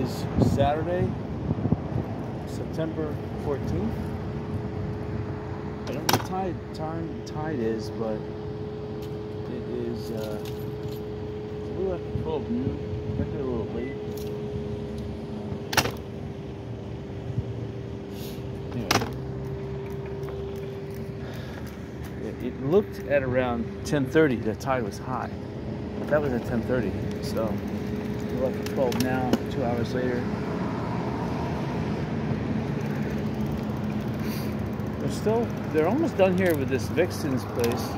is Saturday, September 14th. I don't know what tide is, but it is a little after 12 noon. Might be a little late. Anyway, it looked at around 10:30. The tide was high. That was at 10:30. So we're up to 12 now. 2 hours later. They're almost done here with this Vixen's place.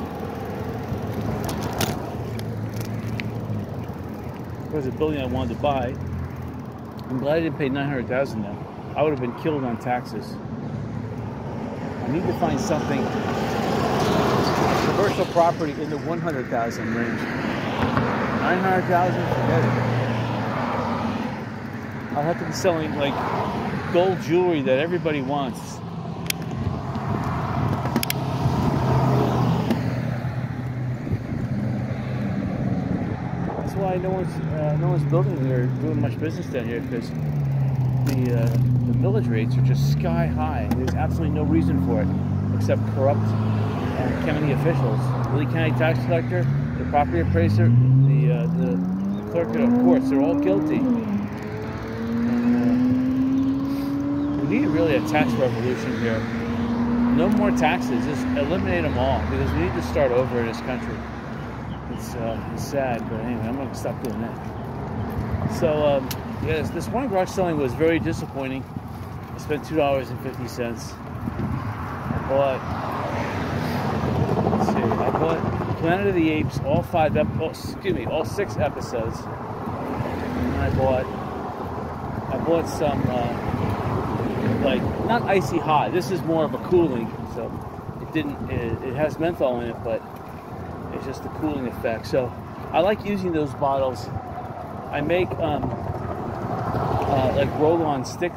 It was a building I wanted to buy. I'm glad I didn't pay $900,000 now. I would have been killed on taxes. I need to find something, commercial property in the 100,000 range. 900,000, forget it. I'll have to be selling like gold jewelry that everybody wants. That's why no one's building or doing much business down here, because the millage rates are just sky high. There's absolutely no reason for it except corrupt county officials. The Lee County tax collector, the property appraiser, the clerk of courts, they're all guilty. And we need really a tax revolution here. No more taxes, just eliminate them all, because we need to start over in this country. It's sad, but anyway, I'm going to stop doing that. So, yes, this one garage selling was very disappointing. I spent $2.50. I bought Planet of the Apes, all 6 episodes. And I bought some, like, not icy hot. This is more of a cooling, so it has menthol in it, but it's just the cooling effect. So I like using those bottles. I make like roll-on stick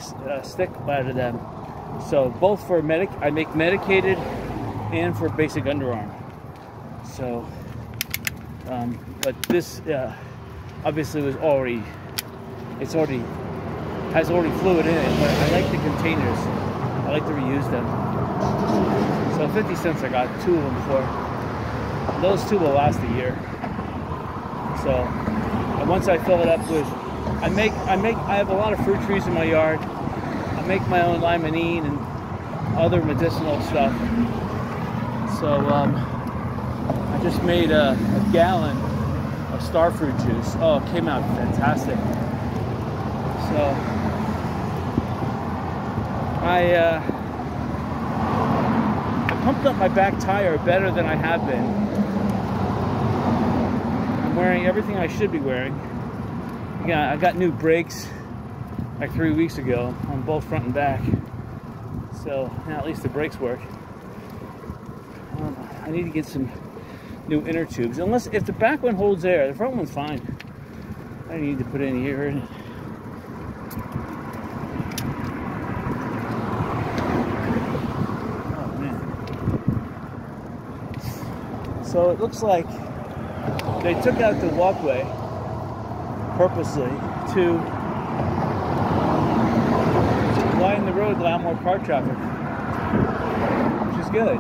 out of them. So both for I make medicated and for basic underarm. So, but this obviously has already fluid in it. But I like the containers. I like to reuse them. So 50 cents I got 2 of them for. Those 2 will last a year. So, and once I fill it up with, I have a lot of fruit trees in my yard. I make my own limonene and other medicinal stuff. So, I just made a gallon of starfruit juice. Oh, it came out fantastic. So, I pumped up my back tire better than I have been. I'm wearing everything I should be wearing. Again, I got new brakes like 3 weeks ago on both front and back. So now at least the brakes work. I need to get some new inner tubes. Unless, if the back one holds air, the front one's fine. I don't need to put any air in it. Oh man. So it looks like they took out the walkway purposely to line the road, allow more car traffic, which is good.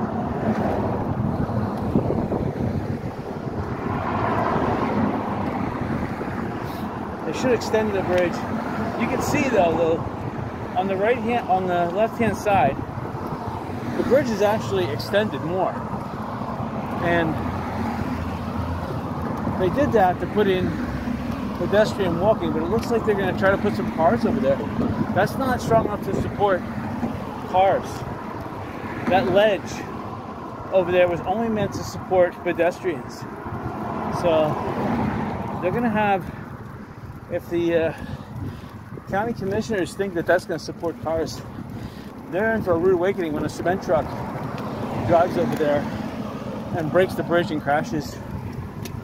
They should extend the bridge. You can see though, on the left hand side, the bridge is actually extended more. And they did that to put in pedestrian walking, but it looks like they're going to try to put some cars over there. That's not strong enough to support cars. That ledge over there was only meant to support pedestrians. So they're going to have, if the county commissioners think that that's going to support cars, they're in for a rude awakening when a cement truck drives over there and breaks the bridge and crashes,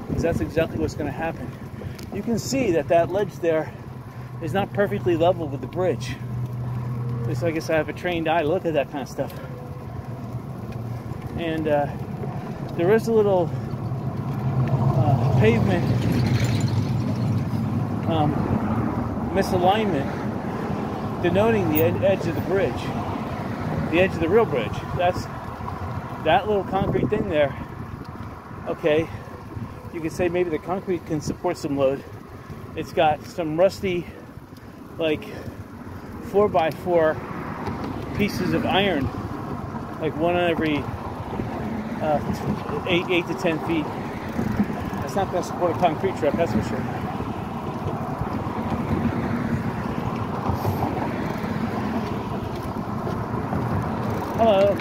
because that's exactly what's going to happen. You can see that that ledge there is not perfectly level with the bridge. At least I guess I have a trained eye to look at that kind of stuff. And there is a little pavement misalignment denoting the edge of the bridge, the edge of the real bridge. That's that little concrete thing there. Okay, you could say maybe the concrete can support some load. It's got some rusty, like 4x4 pieces of iron, like one on every 8 to 10 feet. That's not going to support a concrete truck, that's for sure. Hello.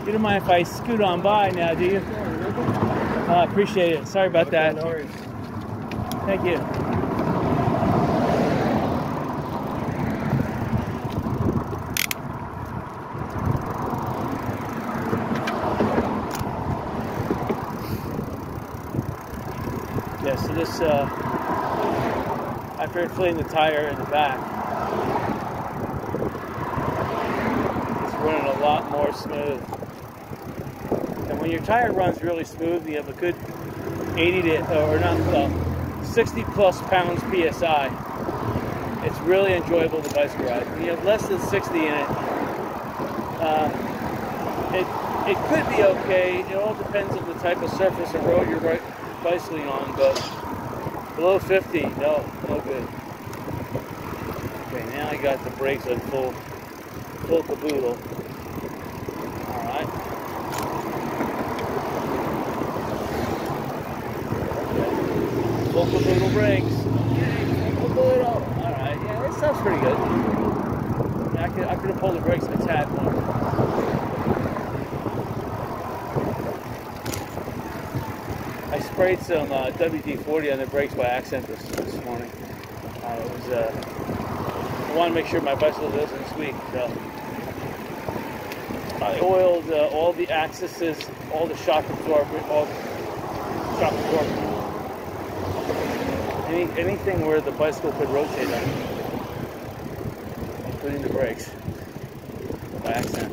You don't mind if I scoot on by now, do you? I appreciate it. Sorry about that. No worries. Thank you. Yeah, so this, after inflating the tire in the back, it's running a lot more smooth. And when your tire runs really smooth, you have a good 80 to, or not, 60 plus pounds PSI. It's really enjoyable to bicycle ride. When you have less than 60 in it, it could be okay. It all depends on the type of surface or road you're bicycling on, but below 50, no good. Okay, now I got the brakes on full caboodle. All right. Full caboodle brakes. Full caboodle. All right. Yeah, that sounds pretty good. I could have pulled the brakes a tad more. I sprayed some WD-40 on the brakes by accident this morning. I wanted to make sure my bicycle doesn't squeak. So I oiled all the axes, all the shock absorbers, anything where the bicycle could rotate on, including the brakes, by accident.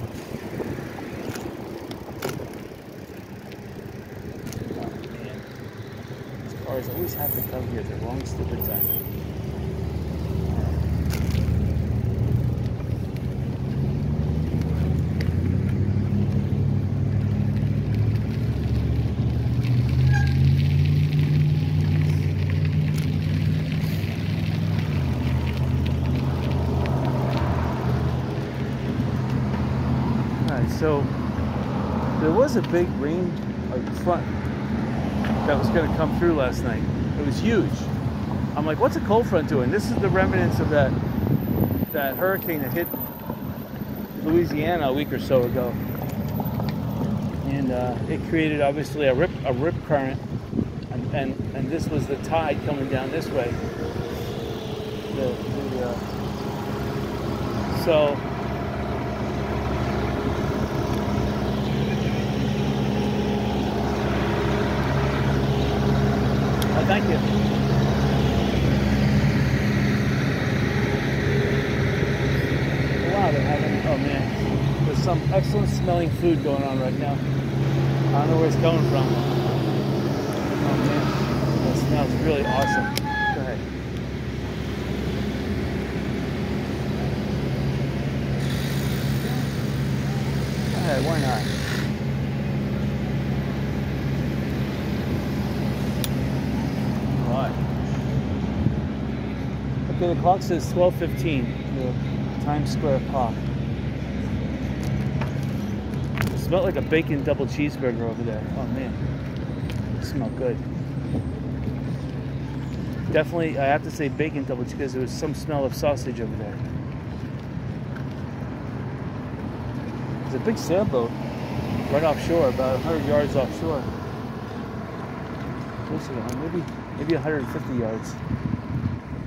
Cars always have to come here at the wrong stupid time. Alright, so there was a big rain front that was going to come through last night. It was huge. I'm like, what's a cold front doing? This is the remnants of that hurricane that hit Louisiana a week or so ago, and it created obviously a rip current, and this was the tide coming down this way. So. Thank you. Wow, they're having, oh man, there's some excellent smelling food going on right now. I don't know where it's coming from. Oh man, that smells really awesome. Go ahead. Go ahead, why not? Okay, the clock says 12:15, the Times Square clock. It smelled like a bacon double cheeseburger over there. Oh man, it smelled good. Definitely, I have to say bacon double cheese because there was some smell of sausage over there. There's a big sailboat right offshore, about 100 yards offshore. Maybe 150 yards.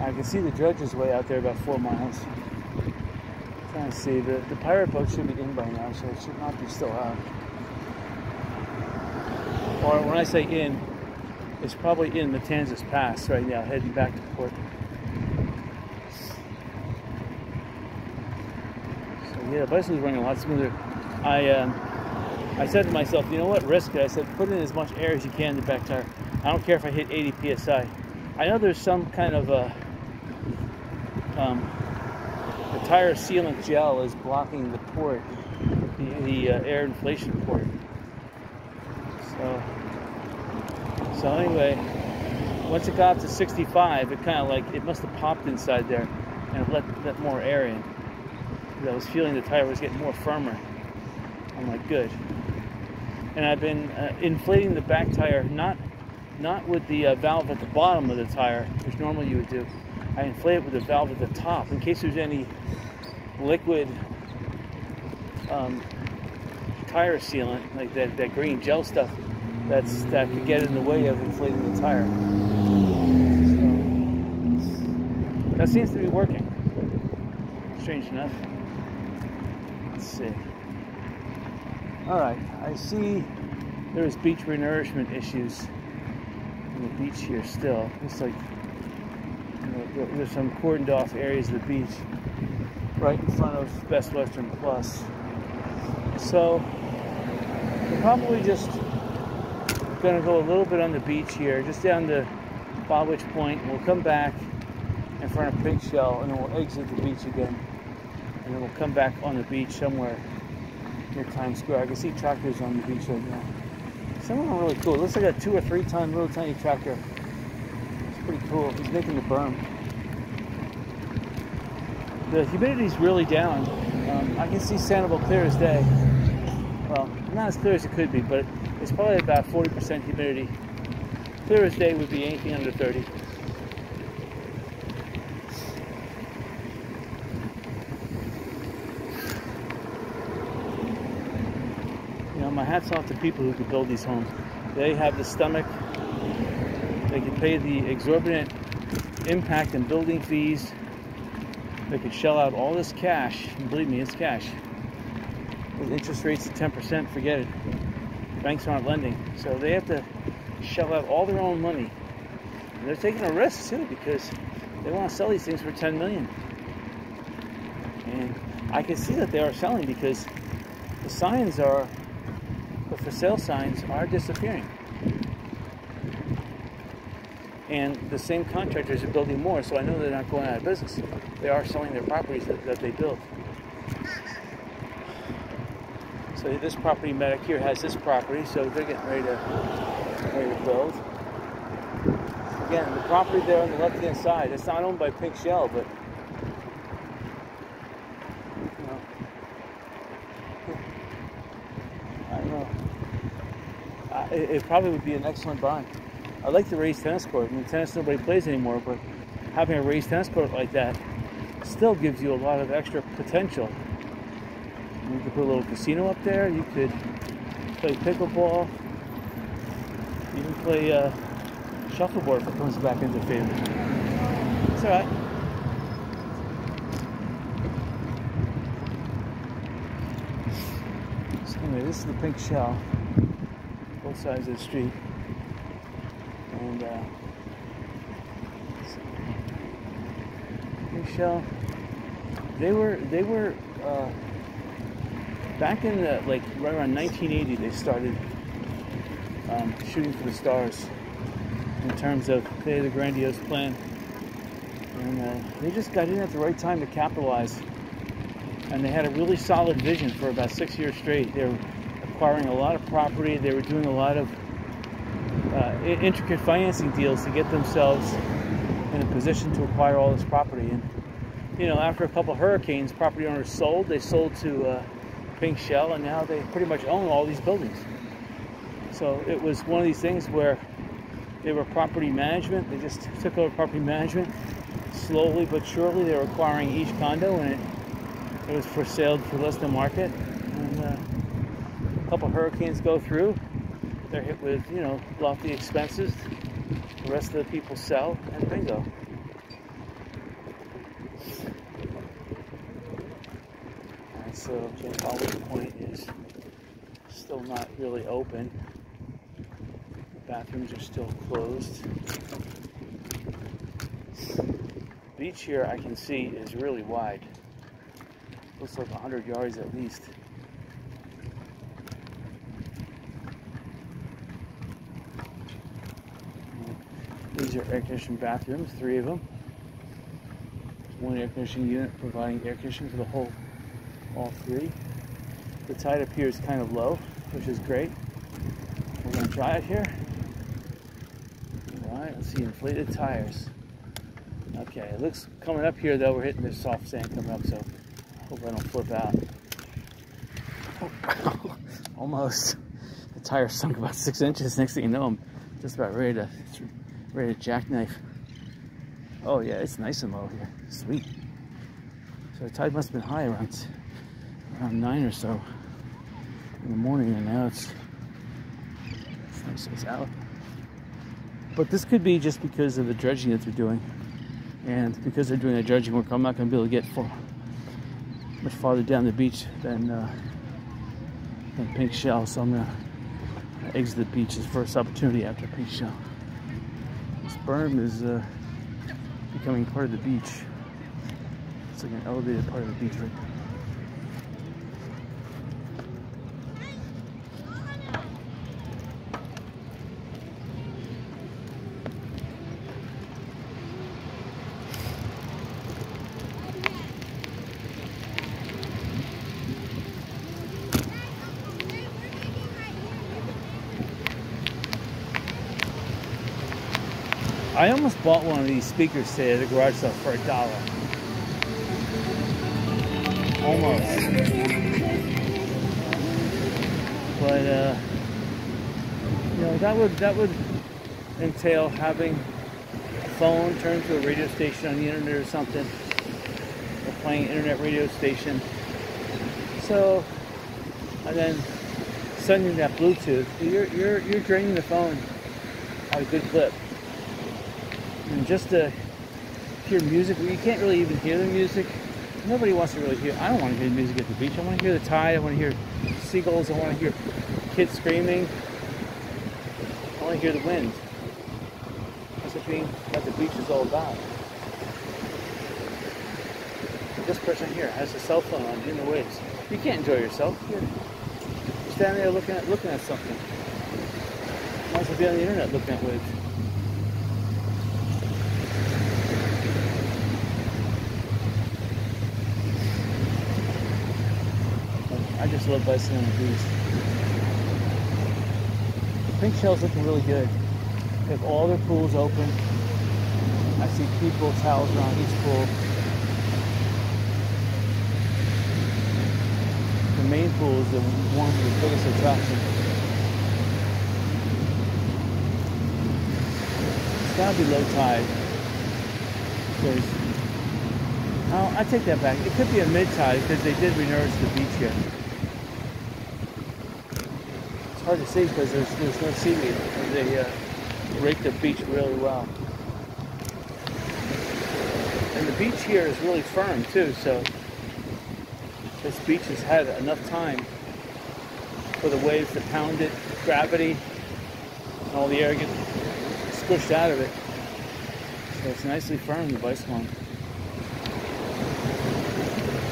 I can see the dredges way out there about 4 miles. I'm trying to see, the pirate boat should be in by now, so it should not be still out. Or when I say in, it's probably in Matanzas Pass right now, heading back to port. So yeah, the bicycle's running a lot smoother. I said to myself, you know what, risk it. I said, put in as much air as you can in the back tire. I don't care if I hit 80 PSI. I know there's some kind of the tire sealant gel is blocking the port, the air inflation port. So anyway, once it got up to 65, it kind of like, it must have popped inside there and let more air in. I was feeling the tire was getting more firmer. I'm like, good. And I've been inflating the back tire, not with the valve at the bottom of the tire, which normally you would do. I inflate it with the valve at the top in case there's any liquid tire sealant, like that green gel stuff, that could get in the way of inflating the tire. So that seems to be working. Strange enough. Let's see. All right, I see there's beach renourishment issues on the beach here still. Looks like, you know, there's some cordoned off areas of the beach right in front of Best Western Plus. So we're probably just going to go a little bit on the beach here, just down to Bobwitch Point, and we'll come back in front of Pink Shell, and then we'll exit the beach again, and then we'll come back on the beach somewhere near Times Square. I can see tractors on the beach right now. Some of them are really cool. It looks like a 2 or 3 ton little tiny tractor. It's pretty cool. He's making the berm. The humidity's really down. I can see Sanibel clear as day. Well, not as clear as it could be, but it's probably about 40% humidity. Clear as day would be anything under 30. You know, my hat's off to people who could build these homes. They have the stomach. They can pay the exorbitant impact and building fees. They could shell out all this cash, and believe me, it's cash. With interest rates at 10%, forget it. Banks aren't lending, so they have to shell out all their own money. And they're taking a risk too, because they want to sell these things for $10 million. And I can see that they are selling, because the signs are, the for sale signs are disappearing. And the same contractors are building more, so I know they're not going out of business. They are selling their properties that they build. So this property medic here has this property, so they're getting ready to build. Again, the property there on the left-hand side, it's not owned by Pink Shell, but you know, I don't know. It probably would be an excellent buy. I like the raised tennis court. I mean, tennis nobody plays anymore, but having a raised tennis court like that still gives you a lot of extra potential. You could put a little casino up there. You could play pickleball. Even play shuffleboard if it comes back into favor. It's all right. So anyway, this is the Pink Shell, both sides of the street. And Pink Shell, they were back in the, like, right around 1980, they started shooting for the stars in terms of, they had a grandiose plan. And they just got in at the right time to capitalize. And they had a really solid vision for about 6 years straight. They were acquiring a lot of property. They were doing a lot of intricate financing deals to get themselves in a position to acquire all this property. And, you know, after a couple hurricanes, property owners sold. They sold to Pink Shell, and now they pretty much own all these buildings. So it was one of these things where they were property management. They just took over property management. Slowly but surely, they were acquiring each condo, and it was for sale for less than market. And a couple hurricanes go through. They're hit with, you know, lofty expenses. The rest of the people sell, and bingo. And so Bobwitch Point is still not really open. The bathrooms are still closed. The beach here, I can see, is really wide. Looks like 100 yards at least. These are air-conditioned bathrooms, 3 of them. There's one air conditioning unit providing air conditioning for the whole, all three. The tide up here is kind of low, which is great. We're going to try it here. Alright, let's see, inflated tires. Okay, it looks coming up here though, we're hitting this soft sand coming up, so hope I don't flip out. Oh, almost. The tire sunk about 6 inches. Next thing you know, I'm just about ready to jackknife. Oh yeah, it's nice and low here. Sweet. So the tide must have been high around 9 or so in the morning, and now it's nice, it's out. But this could be just because of the dredging that they're doing, and because they're doing the dredging work, I'm not going to be able to get much farther down the beach than Pink Shell, so I'm going to exit the beach as first opportunity after Pink Shell. This berm is becoming part of the beach. It's like an elevated part of the beach right there. I almost bought one of these speakers today at the garage sale for $1. Almost. But you know, that would entail having a phone turned to a radio station on the internet or something, or playing an internet radio station. So, and then sending that Bluetooth. You're draining the phone at a good clip. And just to hear music, you can't really even hear the music. Nobody wants to really hear. I don't want to hear the music at the beach. I want to hear the tide. I want to hear seagulls. I want to hear kids screaming. I want to hear the wind. That's what the beach is all about. This person here has a cell phone on in the waves. You can't enjoy yourself. You're standing there looking at something. Might as well be on the internet looking at waves. I just love bicycling on the beach. The Pink Shell's looking really good. They have all their pools open. I see people towels around each pool. The main pool is the one with the biggest attraction. It's gotta be low tide. Because, oh, I take that back. It could be a mid-tide because they did renourish the beach here. It's hard to see because there's no seaweed. They rake the beach really well. And the beach here is really firm too, so this beach has had enough time for the waves to pound it, gravity, and all the air gets squished out of it. So it's nicely firm, the bicycle on.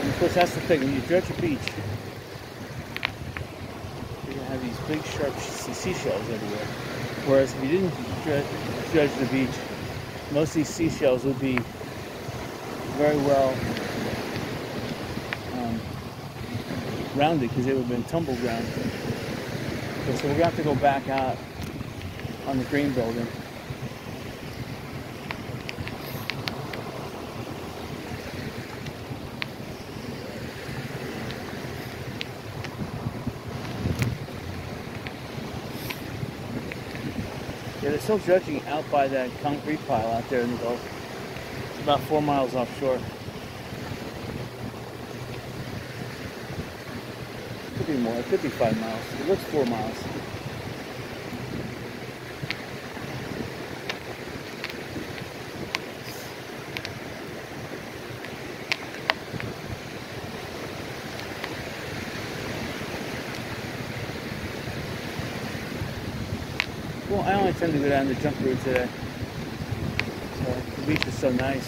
And of course, that's the thing, when you dredge a beach, you're going to have these big sharp seashells everywhere. Whereas if you didn't dredge the beach, most of these seashells would be very well rounded because they would have been tumble ground. Okay, so we're going to have to go back out on the green building. Yeah, they're still dredging out by that concrete pile out there in the Gulf. It's about 4 miles offshore. Could be more, it could be 5 miles. It looks 4 miles. Well, I only tend to go down the junk route today. So the beach is so nice.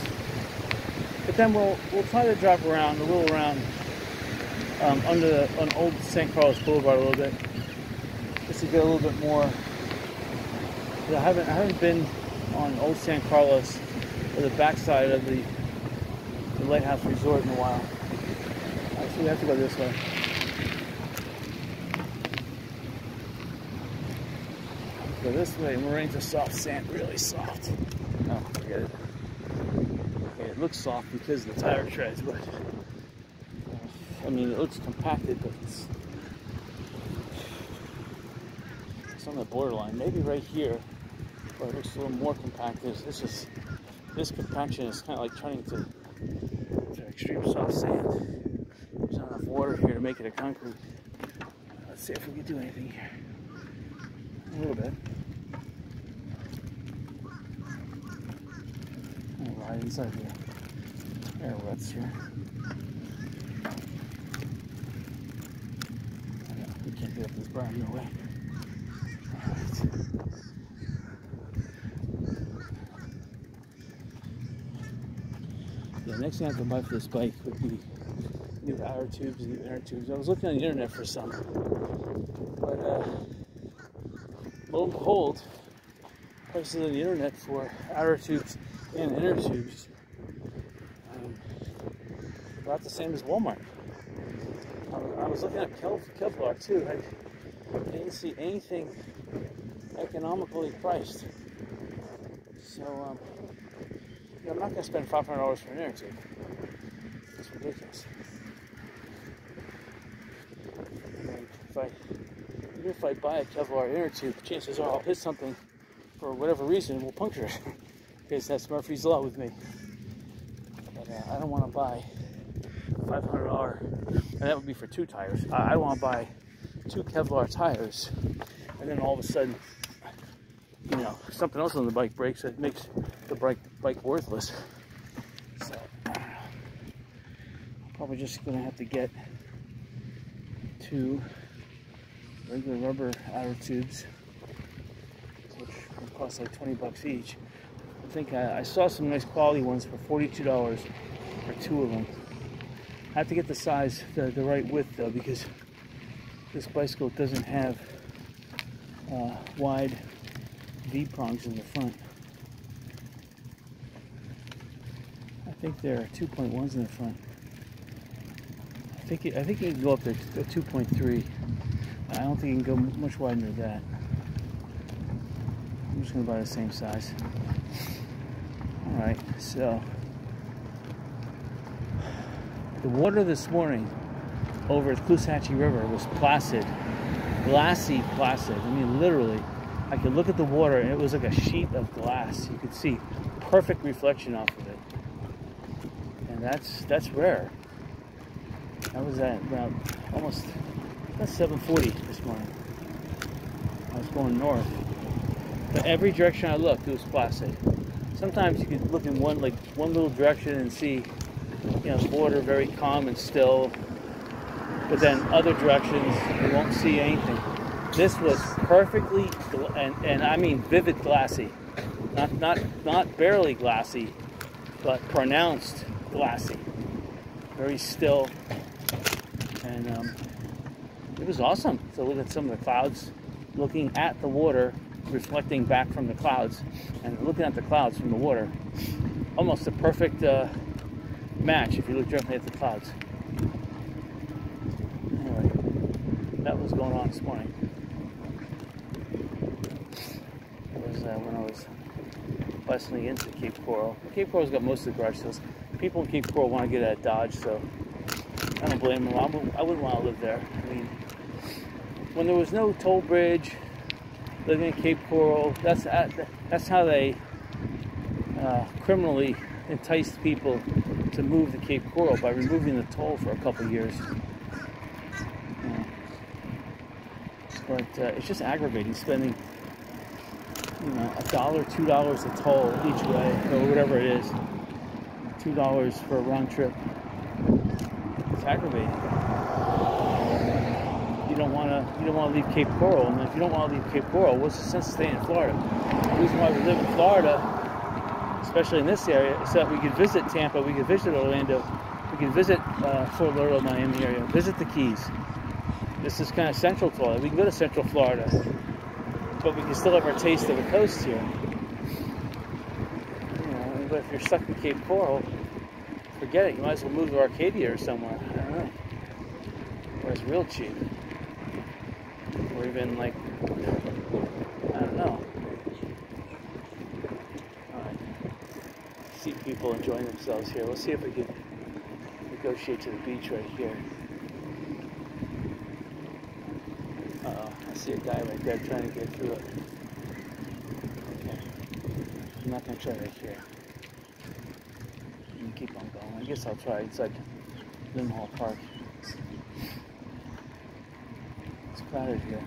But then we'll try to drop around, a little around on Old St. Carlos Boulevard a little bit, just to get a little bit more. I haven't been on Old St. Carlos, or the backside of the lighthouse resort in a while. So we have to go this way. Go this way, and we're into soft sand, really soft. Oh, forget it. Okay, it looks soft because of the tire treads, but I mean, it looks compacted, but it's on the borderline. Maybe right here, where it looks a little more compacted. This compaction is kind of like turning to extreme soft sand. There's not enough water here to make it a concrete. Let's see if we can do anything here. A little bit. I'm gonna ride inside the air ruts here. We can't get up this berm, no way. Alright. Yeah, next thing I have to buy for this bike would be new outer tubes and new inner tubes. I was looking on the internet for some, but lo and behold, prices on the internet for outer tubes and inner tubes about the same as Walmart. I was looking at Kevlar too. I didn't see anything economically priced. So I'm not going to spend $500 for an inner tube. It's ridiculous. Even if I buy a Kevlar inner tube, chances are I'll hit something for whatever reason and will puncture it. Because that's Murphy's Law with me. But I don't want to buy $500, and that would be for 2 tires. I don't want to buy 2 Kevlar tires, and then all of a sudden, you know, something else on the bike breaks that makes the bike worthless. So, probably just gonna have to get 2 regular rubber outer tubes, which will cost like $20 each. I think I saw some nice quality ones for $42 for 2 of them. I have to get the size, the right width though, because this bicycle doesn't have wide V-prongs in the front. I think there are 2.1s in the front. I think you can go up to 2.3. I don't think you can go much wider than that. I'm just going to buy the same size. Alright, so the water this morning over at Kusatchee River was placid. Glassy placid. I mean, literally, I could look at the water and it was like a sheet of glass. You could see perfect reflection off of it. And that's rare. I was at about almost 7:40 this morning. I was going north. But every direction I looked, it was placid. Sometimes you could look in one little direction and see, you know, the water very calm and still. But then other directions, you won't see anything. This was perfectly, and I mean vivid glassy. Not barely glassy, but pronounced glassy. Very still. And it was awesome to look at some of the clouds, looking at the water, reflecting back from the clouds, and looking at the clouds from the water. Almost a perfect match if you look directly at the clouds. Anyway, that was going on this morning. It was when I was bicycling into Cape Coral. Cape Coral's got most of the garage sales. People in Cape Coral want to get out of Dodge, so I don't blame them. I wouldn't want to live there. I mean, when there was no toll bridge, living in Cape Coral, that's how they criminally enticed people to move to Cape Coral, by removing the toll for a couple of years. But it's just aggravating spending, you know, $1, $2 a toll each way, or whatever it is. $2 for a round trip. It's aggravating. You don't want to leave Cape Coral, and if you don't want to leave Cape Coral, what's the sense of staying in Florida? The reason why we live in Florida, especially in this area, is that we could visit Tampa, we could visit Orlando, we could visit Fort Lauderdale, Miami area, visit the Keys. This is kind of central Florida. We can go to Central Florida, but we can still have our taste of the coast here. You know, but if you're stuck in Cape Coral forget it. You might as well move to Arcadia or somewhere. I don't know. Where it's real cheap. Or even like, I don't know. Alright. See people enjoying themselves here. Let's see if we can negotiate to the beach right here. Uh-oh. I see a guy right there trying to get through it. Okay. I'm not going to try right here. I'm gonna keep on going. I guess I'll try inside Lim Hall Park. It's crowded here.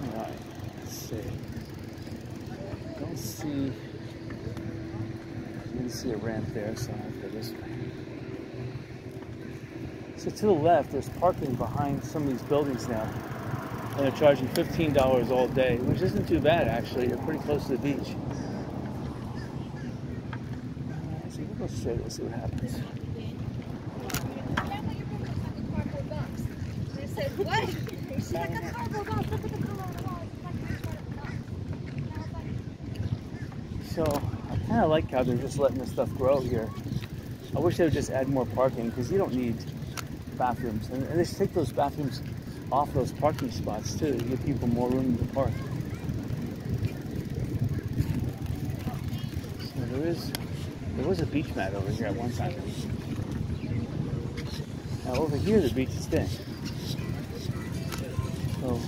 Alright, let's see. Don't see. I didn't see a ramp there, so I'll go this way. So to the left, there's parking behind some of these buildings now. And they're charging $15 all day, which isn't too bad actually. They're pretty close to the beach. So we'll go straight, we'll see what happens. I said, what? She's like a cardboard box. Look at the color of the wall. So I kind of like how they're just letting this stuff grow here. I wish they would just add more parking because you don't need bathrooms. And they should take those bathrooms off those parking spots too to give people more room to park. So there was a beach mat over here at one time. Now over here the beach is thin. So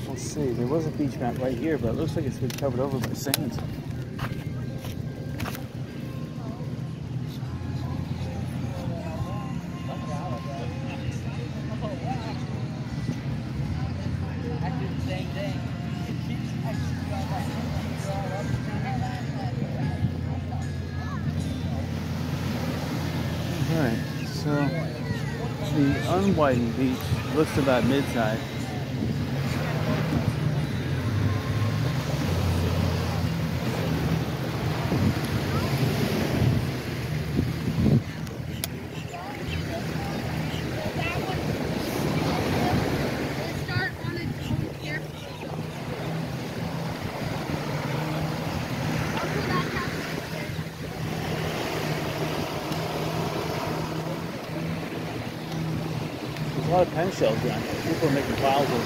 we'll see. There was a beach mat right here, but it looks like it's been covered over by sand. Alright, so the unwidened beach looks about mid-tide. There's a lot of pen shells down here. People are making piles of them.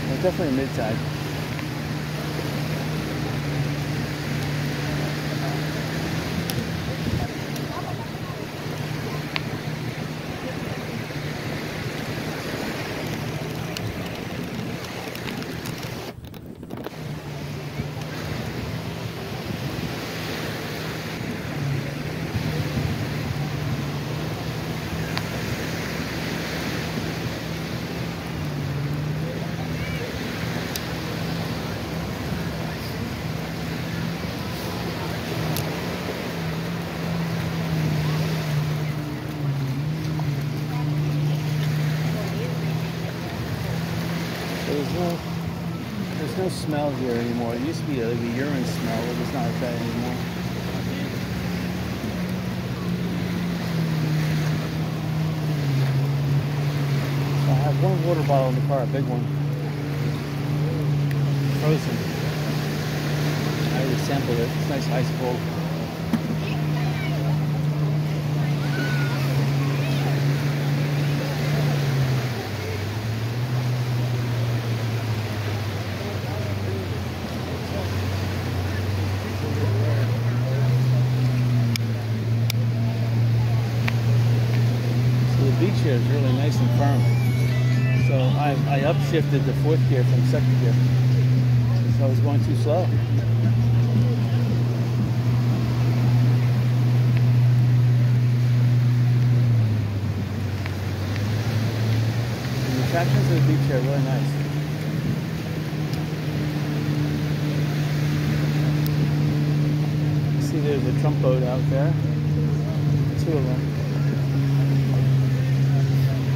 Well, definitely mid-tide. There's no smell here anymore. It used to be like a urine smell, but it's not like that anymore. I have one water bottle in the car, a big one. Frozen. I already sampled it. It's nice ice cold. The beach here is really nice and firm. So I upshifted the fourth gear from second gear because I was going too slow. And the attractions of the beach here are really nice. See, there's There's a Trump boat out there. 2 of them.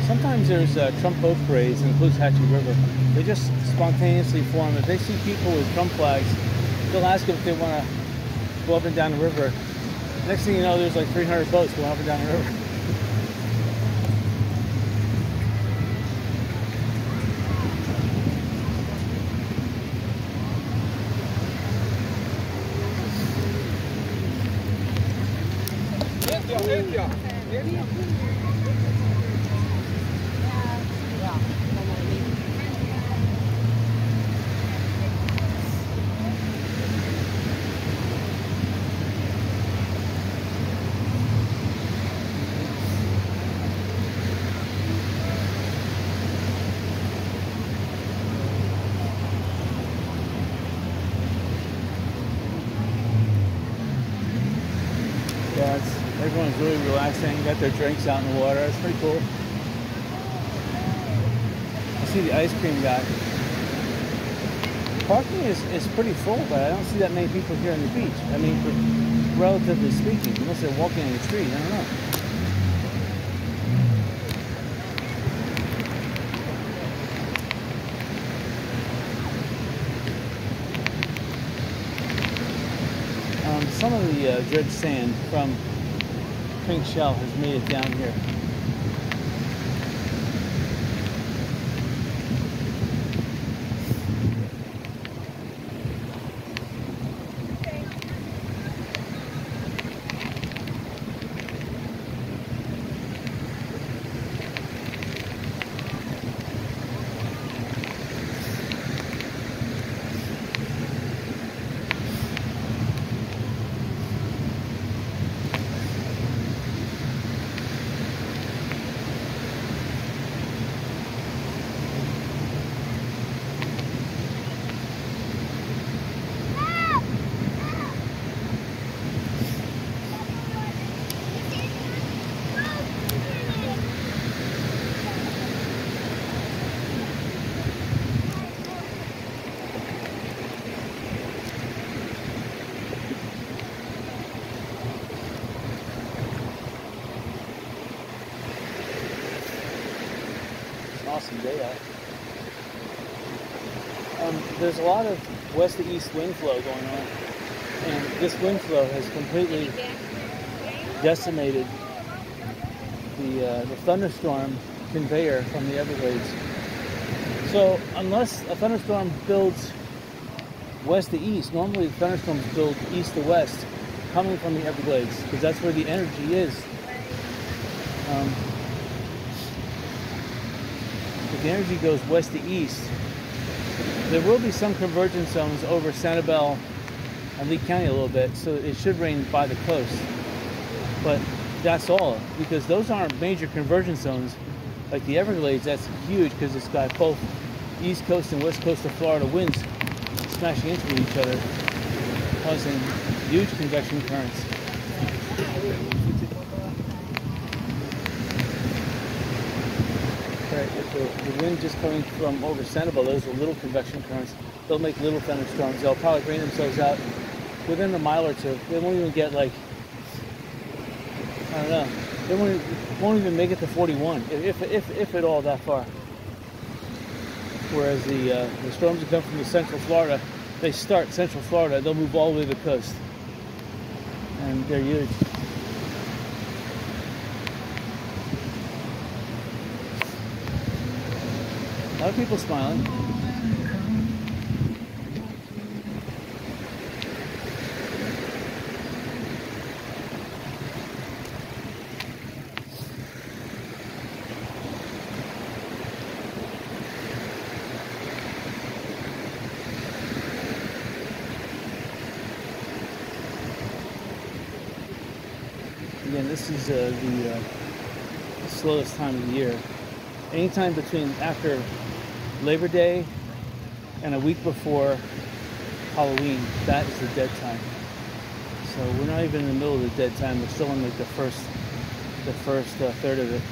Sometimes there's Trump boat parades in Caloosahatchee River. They just spontaneously form. If they see people with Trump flags, they'll ask them if they want to go up and down the river. Next thing you know, there's like 300 boats going up and down the river. Yeah, everyone's really relaxing, got their drinks out in the water. It's pretty cool. I see the ice cream guy. Parking is pretty full, but I don't see that many people here on the beach. I mean, relatively speaking, unless they're walking on the street, I don't know. Some of the dredged sand from Pink Shell has made it down here. Awesome day out. There's a lot of west to east wind flow going on, and this wind flow has completely decimated the thunderstorm conveyor from the Everglades. So unless a thunderstorm builds west to east, normally thunderstorms build east to west, coming from the Everglades, because that's where the energy is. If the energy goes west to east, there will be some convergence zones over Sanibel and Lee County a little bit, so it should rain by the coast. But that's all, because those aren't major convergence zones. Like the Everglades, that's huge because it's got both east coast and west coast of Florida winds smashing into each other, causing huge convection currents. Right, if the wind just coming from over Sanibel, those are little convection currents. They'll make little thunderstorms. They'll probably rain themselves out within a mile or two. They won't even get like, I don't know, they won't even make it to 41, if at all that far. Whereas the storms that come from the central Florida, they start central Florida, they'll move all the way to the coast. And they're huge. A lot of people smiling. Again, this is the slowest time of the year. Anytime between after Labor Day and a week before Halloween, that is the dead time. So we're not even in the middle of the dead time. We're still in like the first third of it.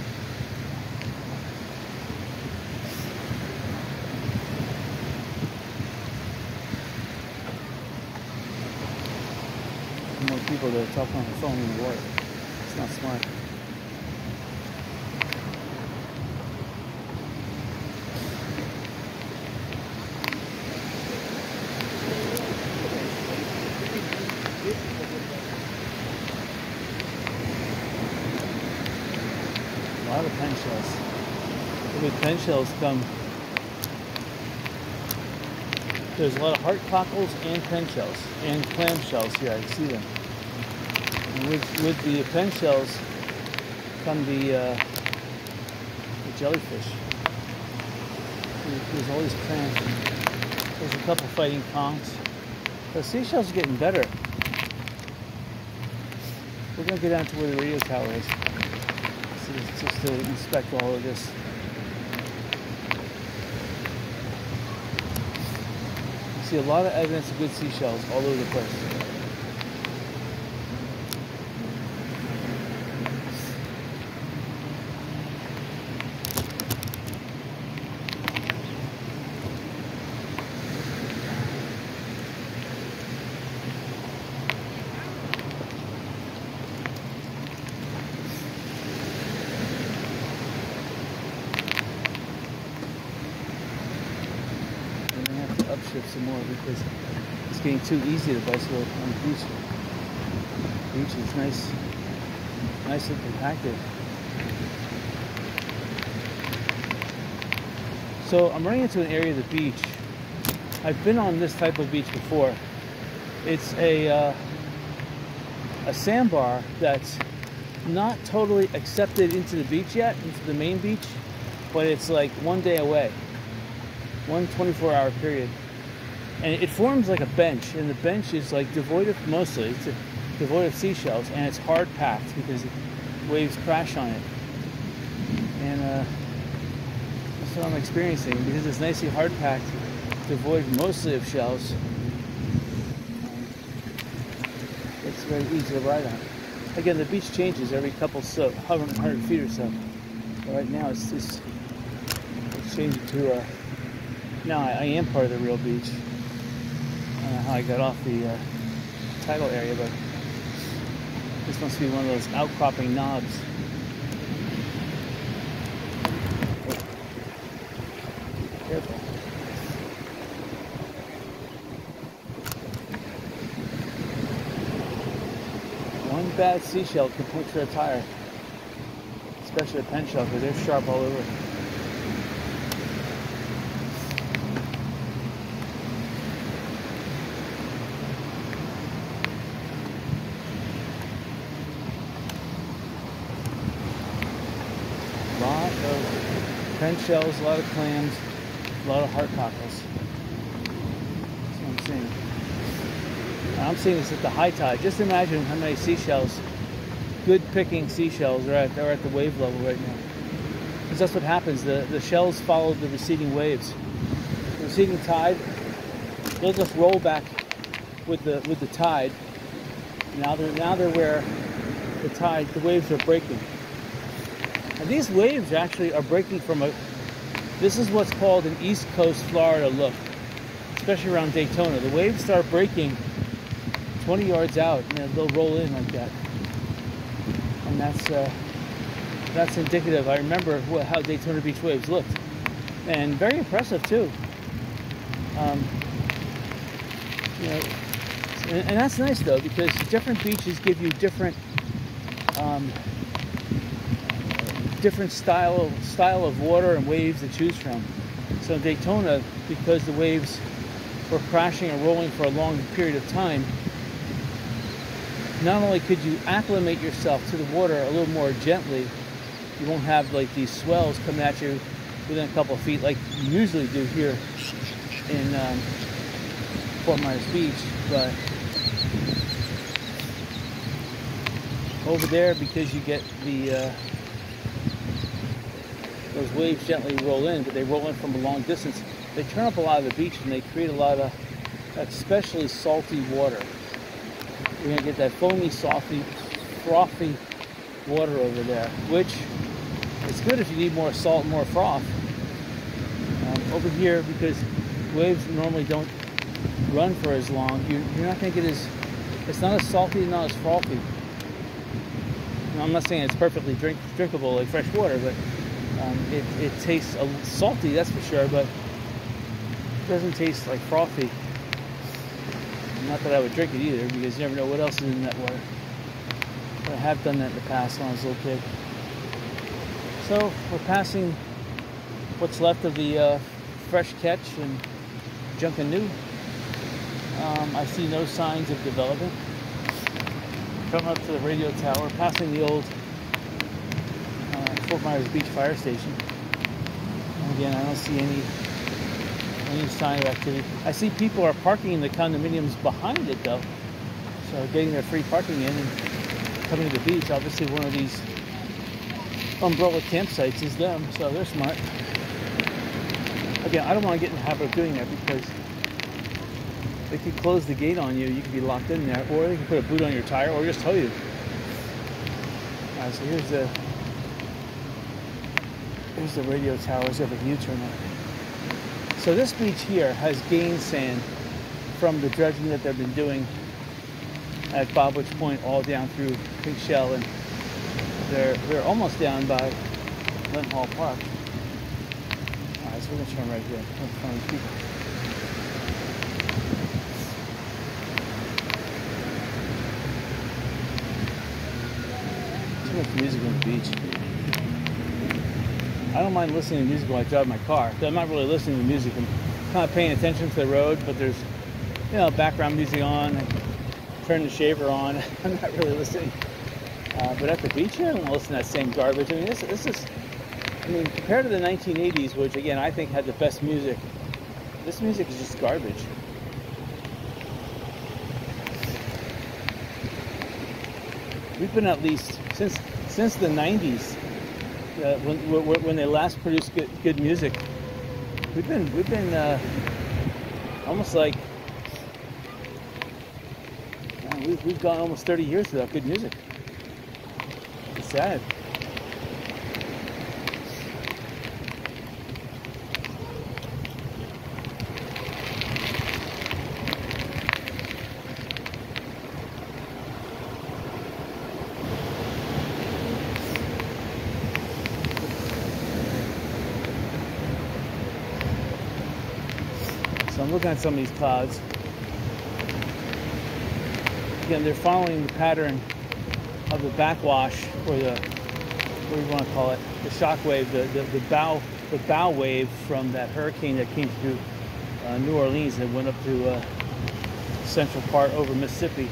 More people people that are talking on the phone in the water. It's not smart. A lot of pen shells. With pen shells come. There's a lot of heart cockles and pen shells and clam shells here. I can see them. And with the pen shells come the jellyfish. There's all these clams. There's a couple fighting conchs. The seashells are getting better. We're gonna get down to where the radio tower is. Just to inspect all of this. You see a lot of evidence of good seashells all over the place. Upshift some more because it's getting too easy to bicycle on the beach. The beach is nice and compacted. So I'm running into an area of the beach. I've been on this type of beach before. It's a sandbar that's not totally accepted into the beach yet, into the main beach, but it's like one day away. One 24-hour period. And it forms like a bench, and the bench is like devoid of, mostly, it's devoid of seashells, and it's hard packed because waves crash on it. And that's what I'm experiencing, because it's nicely hard packed, devoid mostly of shells. It's very easy to ride on. Again, the beach changes every couple 100 feet or so. But right now it's changing to now I am part of the real beach. I don't know how I got off the tidal area, but this must be one of those outcropping knobs. Oh. Careful. One bad seashell can puncture a tire, especially a pen shell, because they're sharp all over. A lot of pen shells, a lot of clams, a lot of heart cockles. That's what I'm seeing. And I'm seeing this at the high tide. Just imagine how many seashells, good picking seashells, are at the wave level right now. Because that's what happens. The shells follow the receding waves. The receding tide, they'll just roll back with the tide. Now they're where the waves are breaking. And these waves actually are breaking from this is what's called an East Coast Florida look, especially around Daytona. The waves start breaking 20 yards out, and they'll roll in like that. And that's indicative. I remember how Daytona Beach waves looked, and very impressive too. And that's nice though, because different beaches give you different style of water and waves to choose from. So in Daytona, because the waves were crashing and rolling for a long period of time, not only could you acclimate yourself to the water a little more gently, you won't have like these swells coming at you within a couple of feet like you usually do here in Fort Myers Beach, but over there, because you get those waves gently roll in, but they roll in from a long distance, they turn up a lot of the beach and they create a lot of especially salty water. You're going to get that foamy, salty, frothy water over there, which is good if you need more salt and more froth. Over here, because waves normally don't run for as long, you're not going to get It's not as salty, not as frothy. I'm not saying it's perfectly drinkable like fresh water, but it tastes salty, that's for sure, but it doesn't taste like frothy. Not that I would drink it either, because you never know what else is in that water. But I have done that in the past when I was a little kid. So we're passing what's left of the fresh catch and Junkanoo. I see no signs of development. Coming up to the radio tower, passing the old Fort Myers Beach Fire Station. And again, I don't see any sign of activity. I see people are parking in the condominiums behind it though. So getting their free parking in and coming to the beach. Obviously one of these umbrella campsites is them, so they're smart. Again, I don't want to get in the habit of doing that because they could close the gate on you, you could be locked in there, or they could put a boot on your tire, or just tow you. Alright, so here's the radio towers of a U-turn. So this beach here has gained sand from the dredging that they've been doing at Bobwitch Point all down through Pink Shell, and they're almost down by Lent Hall Park. Alright, so we're gonna turn right here in front of these people. Too much music on the beach. I don't mind listening to music while I drive my car. I'm not really listening to music. I'm kind of paying attention to the road, but there's, background music on. I turn the shaver on. I'm not really listening. But at the beach here, I don't want to listen to that same garbage. I mean, this is, compared to the 1980s, which again I think had the best music, this music is just garbage. We've been at least since the 90s. When they last produced good music, we've been almost like we've gone almost 30 years without good music. It's sad. So I'm looking at some of these clouds. Again, they're following the pattern of the backwash, or what do you want to call it, the shock wave, the bow wave from that hurricane that came through New Orleans and went up to central part over Mississippi.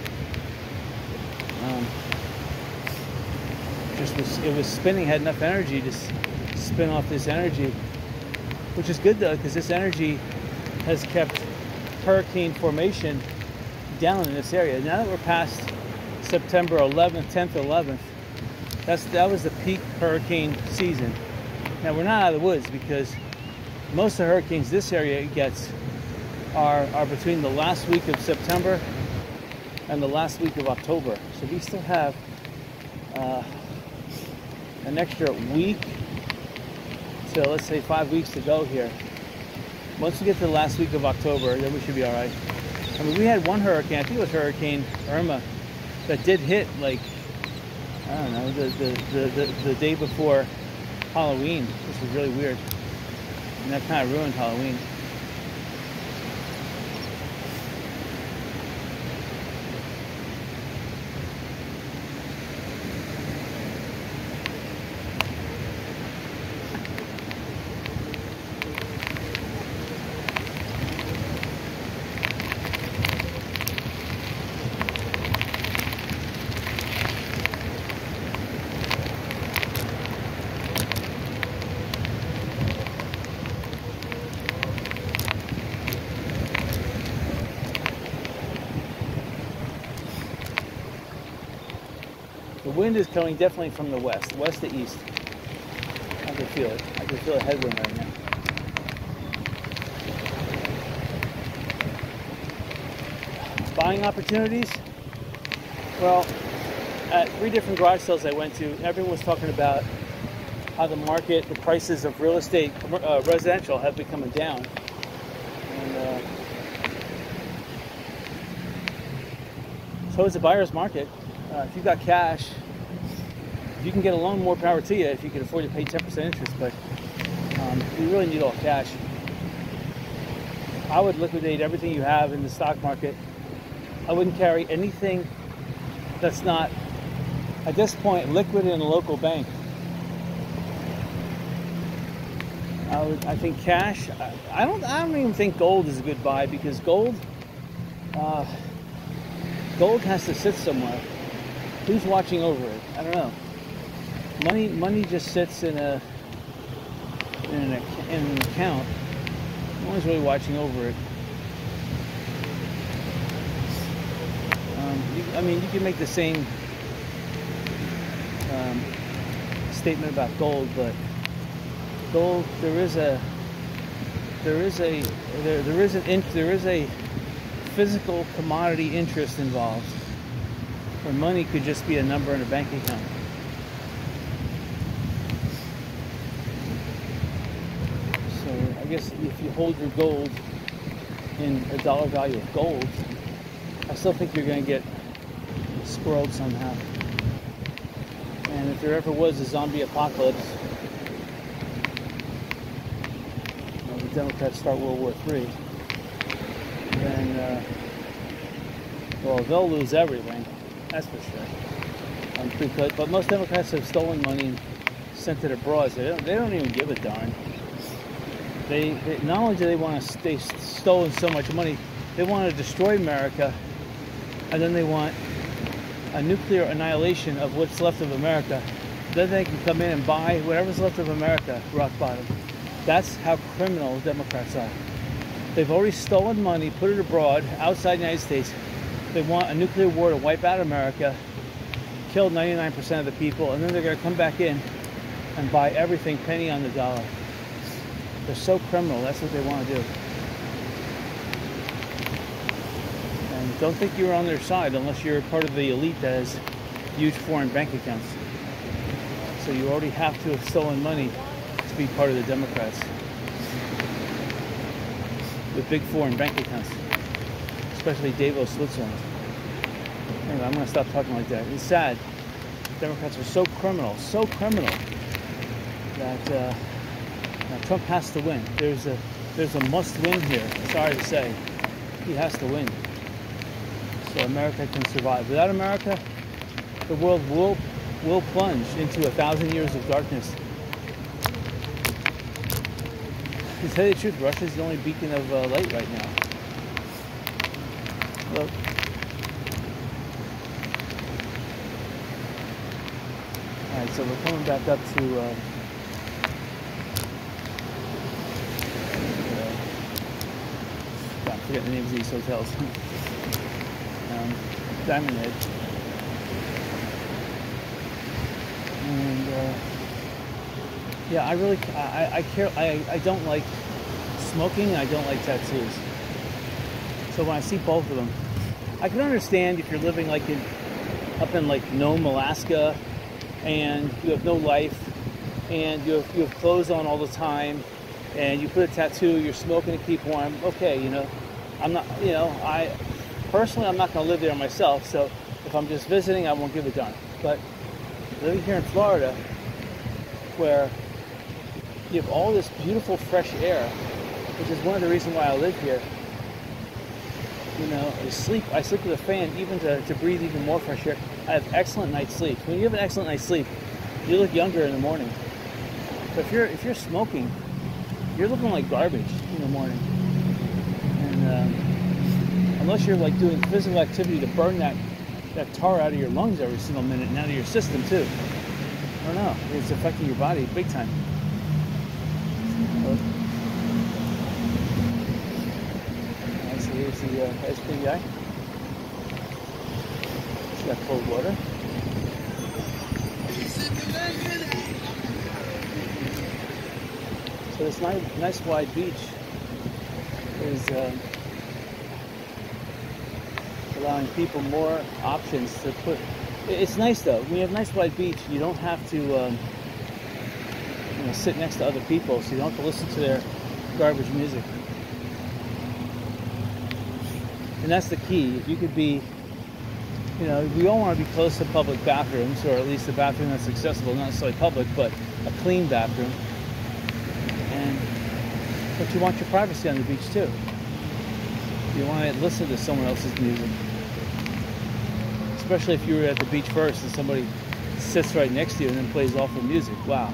It was spinning, had enough energy to spin off this energy, which is good though, because this energy has kept hurricane formation down in this area. Now that we're past September 11th, 10th, 11th, that was the peak hurricane season. Now we're not out of the woods, because most of the hurricanes this area gets are between the last week of September and the last week of October. So we still have an extra week to, let's say, 5 weeks to go here. Once we get to the last week of October, then we should be all right. I mean, we had one hurricane, I think it was Hurricane Irma, that did hit, like, I don't know, the day before Halloween, which was really weird. And that kind of ruined Halloween. The wind is coming definitely from the west to east. I can feel it. I can feel a headwind right now. Buying opportunities? Well, at 3 different garage sales I went to, everyone was talking about how the market, the prices of real estate, residential, have been coming down. And So it's a buyer's market. If you've got cash, if you can get a loan, more power to you if you can afford to pay 10% interest, but you really need all cash. I would liquidate everything you have in the stock market. I wouldn't carry anything that's not, at this point, liquid in a local bank. I think cash. I don't even think gold is a good buy, because gold has to sit somewhere. Who's watching over it? I don't know. Money just sits in an account. No one's really watching over it. You can make the same statement about gold, but gold, there is a physical commodity interest involved, where money could just be a number in a bank account. So I guess if you hold your gold in a dollar value of gold, I still think you're going to get squirreled somehow. And if there ever was a zombie apocalypse, the Democrats start World War III, then, they'll lose everything, that's for sure. But most Democrats have stolen money and sent it abroad, so they don't even give a darn. They not only do they've stolen so much money, they want to destroy America, and then they want a nuclear annihilation of what's left of America. Then they can come in and buy whatever's left of America, rock bottom. That's how criminal Democrats are. They've already stolen money, put it abroad, outside the United States. They want a nuclear war to wipe out America, kill 99% of the people, and then they're going to come back in and buy everything penny on the dollar. They're so criminal, that's what they want to do. And don't think you're on their side unless you're part of the elite that has huge foreign bank accounts. So you already have to have stolen money to be part of the Democrats with big foreign bank accounts, especially Davos, Switzerland. Anyway, I'm going to stop talking like that. It's sad. Democrats are so criminal that Trump has to win. There's a must win here. Sorry to say, he has to win so America can survive. Without America, the world will plunge into 1,000 years of darkness. To tell you the truth, Russia's the only beacon of light right now. Look. Alright, so we're coming back up to I forget the names of these hotels. Diamond Head. And yeah, I don't like smoking, I don't like tattoos. So when I see both of them, I can understand if you're living like up in like Nome, Alaska, and you have no life, and you have clothes on all the time, and you put a tattoo, you're smoking to keep warm. Okay, I'm not, personally, I'm not going to live there myself, so if I'm just visiting, I won't give a darn. But living here in Florida, where you have all this beautiful fresh air, which is one of the reasons why I live here. I sleep with a fan even to breathe even more fresh air. I have excellent night's sleep. When you have an excellent night's sleep, you look younger in the morning. But if you're smoking, you're looking like garbage in the morning. And unless you're like doing physical activity to burn that tar out of your lungs every single minute and out of your system too. I don't know. It's affecting your body big time. So here's the ice cream guy. It's got cold water. So this nice wide beach is allowing people more options to put. It's nice though. When you have a nice wide beach, you don't have to sit next to other people, so you don't have to listen to their garbage music. And that's the key. If you could be You know, we all want to be close to public bathrooms, or at least a bathroom that's accessible, not necessarily public, but a clean bathroom. But you want your privacy on the beach too. You want to listen to someone else's music, especially if you were at the beach first and somebody sits right next to you and then plays awful music. Wow.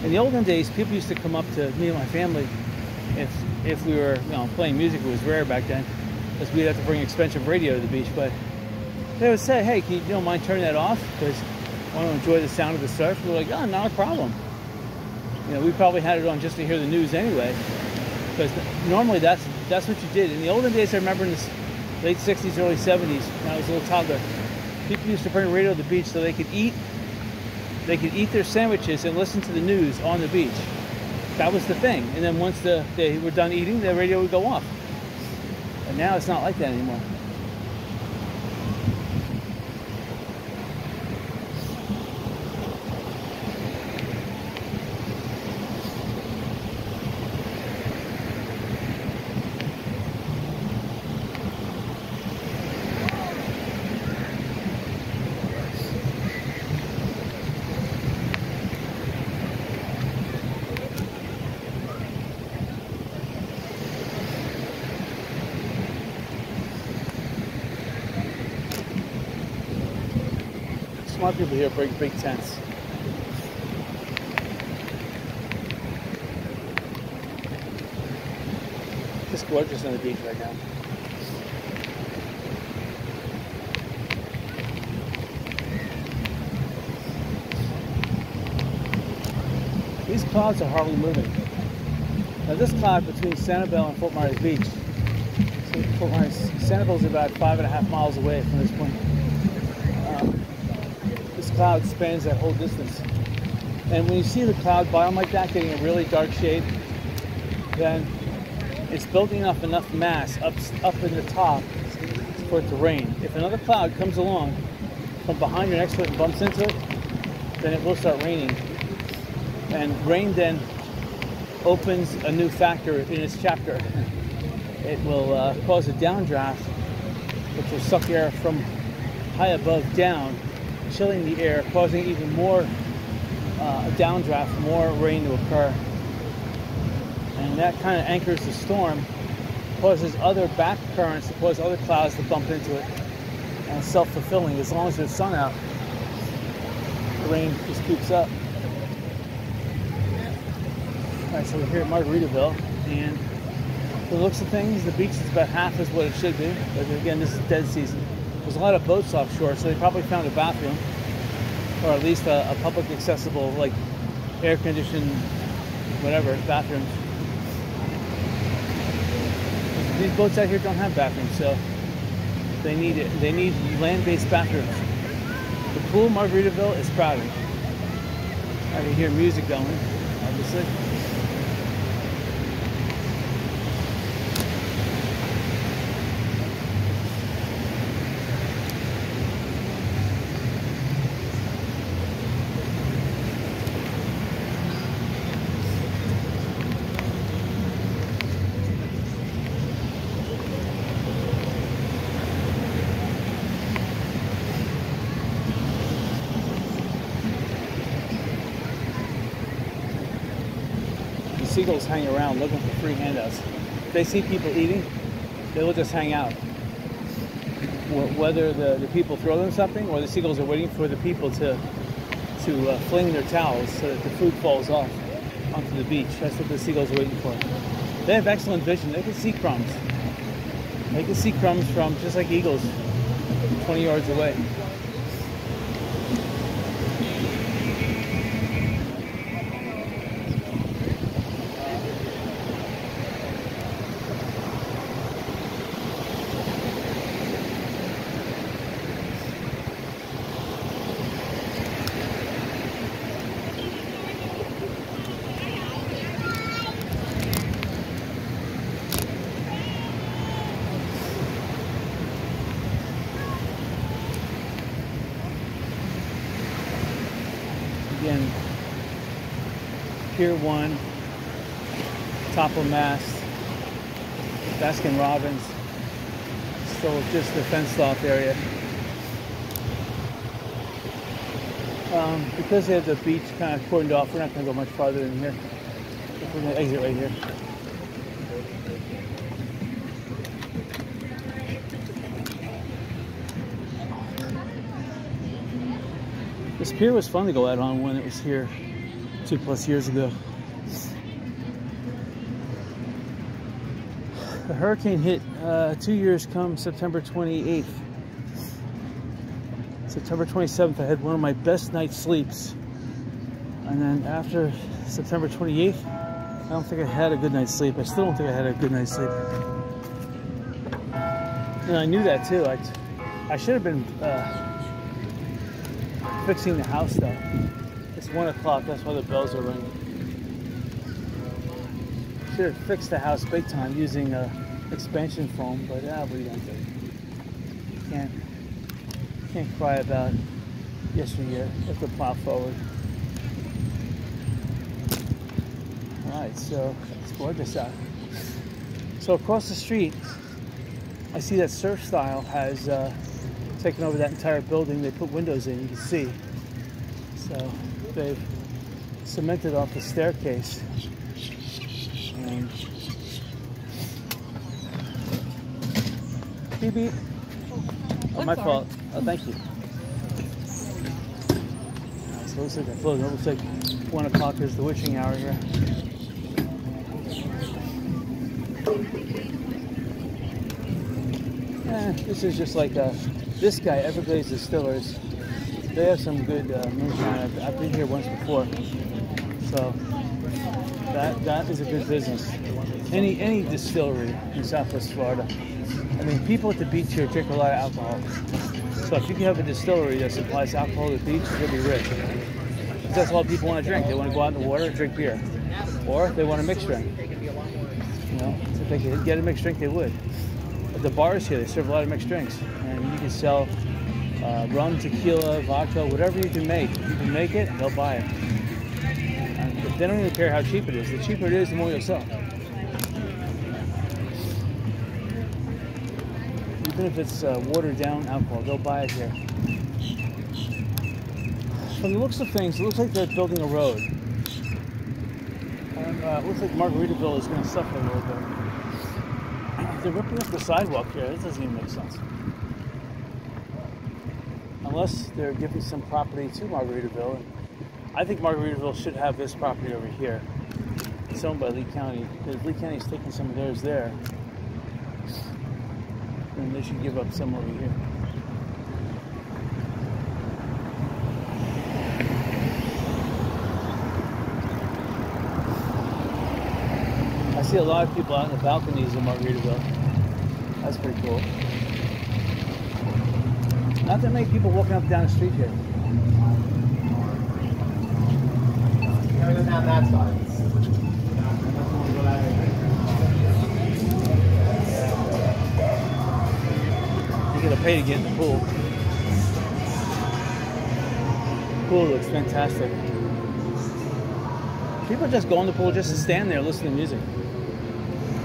In the olden days, people used to come up to me and my family if we were, playing music. It was rare back then, because we'd have to bring expensive radio to the beach. But they would say, "Hey, can you don't mind turning that off? Because I want to enjoy the sound of the surf." We're like, "Oh, not a problem." We probably had it on just to hear the news anyway, because normally that's what you did. In the olden days, I remember in the late 60s, early 70s, when I was a little toddler, people used to bring a radio to the beach so they could eat their sandwiches and listen to the news on the beach. That was the thing. And then once they were done eating, the radio would go off. And now it's not like that anymore. Smart people here bring big tents. Just gorgeous on the beach right now. These clouds are hardly moving. Now this cloud between Sanibel and Fort Myers Beach. So Sanibel is about 5.5 miles away from this point. This cloud spans that whole distance. And when you see the cloud bottom like that, getting a really dark shade, then it's building up enough mass up in the top for it to rain. If another cloud comes along from behind or next to it and bumps into it, then it will start raining. And rain then opens a new factor in its chapter. It will cause a downdraft, which will suck air from high above down, chilling the air, causing even more a downdraft, more rain to occur. And that kind of anchors the storm, causes other back currents to cause other clouds to bump into it. And it's self-fulfilling. As long as there's sun out, the rain just keeps up. Alright, so we're here at Margaritaville, and from the looks of things, the beach is about half as what it should be. But again, this is dead season. There's a lot of boats offshore, so they probably found a bathroom, or at least a public accessible, like air-conditioned, whatever, bathrooms. These boats out here don't have bathrooms, so they need it. They need land-based bathrooms. The pool, Margaritaville, is crowded. I can hear music going, obviously. Seagulls hang around looking for free handouts. If they see people eating, they will just hang out. Whether the people throw them something or the seagulls are waiting for the people to fling their towels so that the food falls off onto the beach. That's what the seagulls are waiting for. They have excellent vision. They can see crumbs. They can see crumbs from, just like eagles, 20 yards away. Again, Pier 1, top of mast, Baskin Robbins, So just the fenced off area. Because they have the beach kind of cordoned off, we're not going to go much farther in here. We're going to exit right here. This pier was fun to go out on when it was here 2+ years ago. The hurricane hit 2 years come September 28th. September 27th, I had one of my best night's sleeps. And then after September 28th, I don't think I had a good night's sleep. I still don't think I had a good night's sleep. And I knew that too. I should have been fixing the house though. It's 1 o'clock, that's why the bells are ringing. Should have fixed the house big time using expansion foam, but what are you gonna do? Can't cry about yesteryear. Have to plow forward. Alright, so it's gorgeous out. So across the street, I see that Surf Style has taken over that entire building. They put windows in, you can see. So they've cemented off the staircase. And beep beep. Oh, my fault. Oh, thank you. So it looks like they're closing. It looks like 1 o'clock is the witching hour here. This is just like this guy, Everglades Distillers. They have some good moonshine. I've been here once before, so that is a good business. Any distillery in Southwest Florida. I mean, people at the beach here drink a lot of alcohol. So if you can have a distillery that supplies alcohol to the beach, you'll be rich. Because that's all people want to drink. They want to go out in the water and drink beer, or they want a mixed drink. You know, if they could get a mixed drink, they would. The bars here, they serve a lot of mixed drinks, and you can sell rum, tequila, vodka, whatever you can make. If you can make it, they'll buy it. And they don't even care how cheap it is. The cheaper it is, the more you'll sell. Even if it's watered down alcohol, they'll buy it here. From the looks of things, it looks like they're building a road. And it looks like Margaritaville is going to suffer a little bit. They're ripping up the sidewalk here. This doesn't even make sense. Unless they're giving some property to Margaritaville. I think Margaritaville should have this property over here. It's owned by Lee County. Because Lee County's taking some of theirs there. And they should give up some over here. I see a lot of people out in the balconies in Margaritaville. That's pretty cool. Not that many people walking up and down the street here. Yeah, we go down that side. You gotta pay to get in the pool. The pool looks fantastic. People just go in the pool just to stand there, listen to music.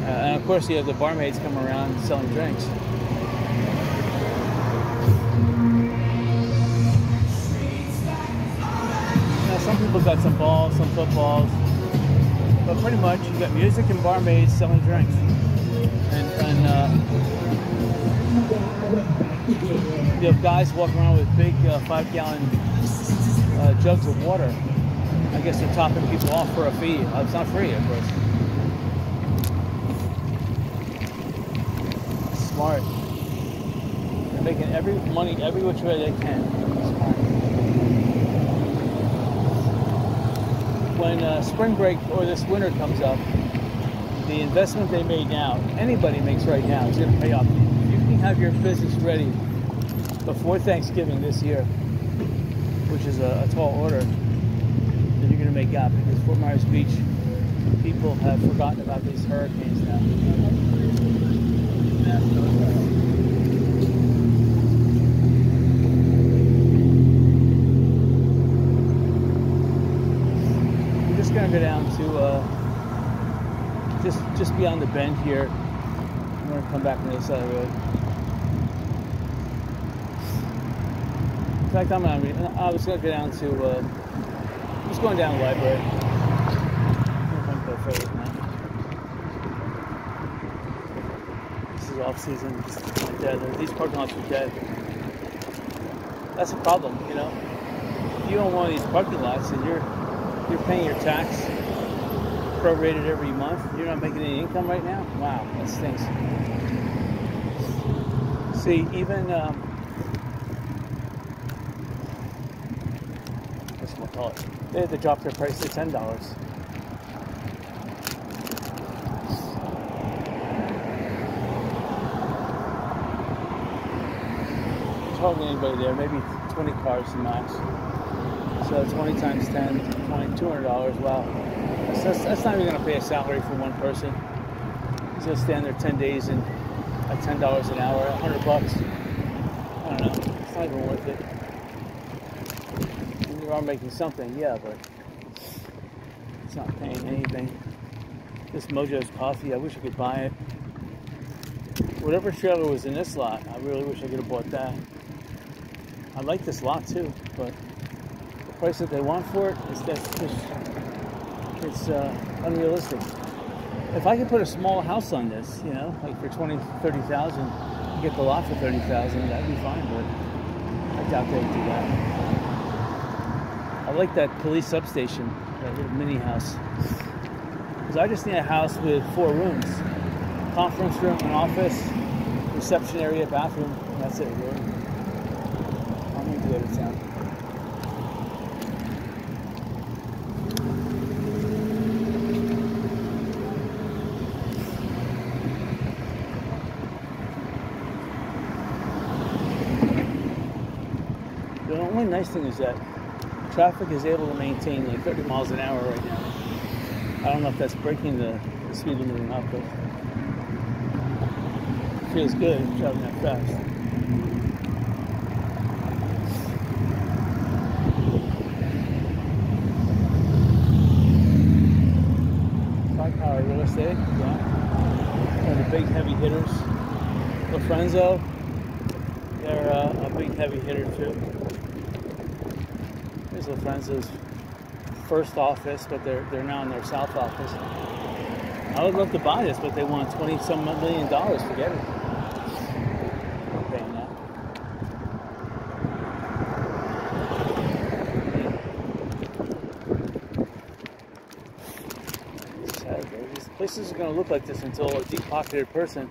And of course, you have the barmaids come around selling drinks. Now, some people got some balls, some footballs, but pretty much you got music and barmaids selling drinks. And you have guys walking around with big 5-gallon jugs of water. I guess they're topping people off for a fee. It's not free, of course. Smart. They're making money every which way they can. Smart. When spring break or this winter comes up, the investment they made now, anybody makes right now, is going to pay off. You can have your business ready before Thanksgiving this year, which is a tall order. You're going to make out, because Fort Myers Beach, people have forgotten about these hurricanes now. We're just going to go down to just beyond the bend here. I'm going to come back on the other side of the road. In fact, I was going to go down to, just going down to the library. I'm going to go further now. This is off season. It's dead. These parking lots are dead. That's a problem, you know. If you own one of these parking lots and you're paying your tax prorated every month, you're not making any income right now. Wow, that stinks. See, even what's we'll call it? They had to drop their price to $10. There's hardly anybody there. Maybe 20 cars max. So 20 times 10, $200. Wow. That's not even going to pay a salary for one person. He's going to stand there 10 days and at $10 an hour, $100 bucks. I don't know. It's not even worth it. You are making something, yeah, but it's not paying anything. This Mojo's coffee, I wish I could buy it. Whatever trailer was in this lot, I really wish I could have bought that. I like this lot too, but the price that they want for it is it's unrealistic. If I could put a small house on this, you know, like for $20,000-$30,000, and get the lot for $30,000, that'd be fine. But I doubt they'd do that. I like that police substation, that little mini house, because I just need a house with 4 rooms: conference room, an office, reception area, bathroom. That's it, really. I need to go to town. The only nice thing is that traffic is able to maintain like 30 miles an hour right now. I don't know if that's breaking the speed limit or not, but it feels good traveling that fast. Power real estate, yeah. One of the big heavy hitters. LaFrenzo, they're a big heavy hitter too. Here's LaFrenzo's first office, but they're now in their south office. I would love to buy this, but they want $20-some million. Forget it. I'm paying that. This place is going to look like this until a deep-pocketed person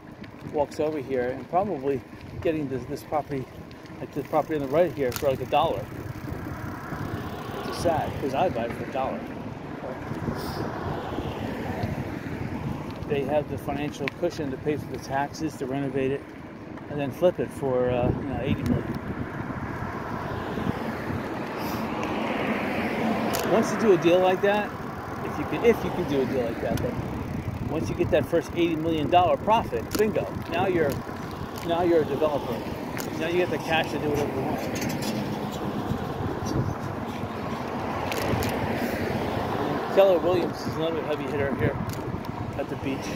walks over here and probably getting this property, like this property on the right here, for like $1. Which is sad, because I'd buy it for $1. They have the financial cushion to pay for the taxes, to renovate it, and then flip it for $80 million. Once you do a deal like that, if you can do a deal like that, but once you get that first $80 million profit, bingo. Now you're a developer. Now you get the cash to do whatever you want. And Keller Williams is another heavy hitter here at the beach,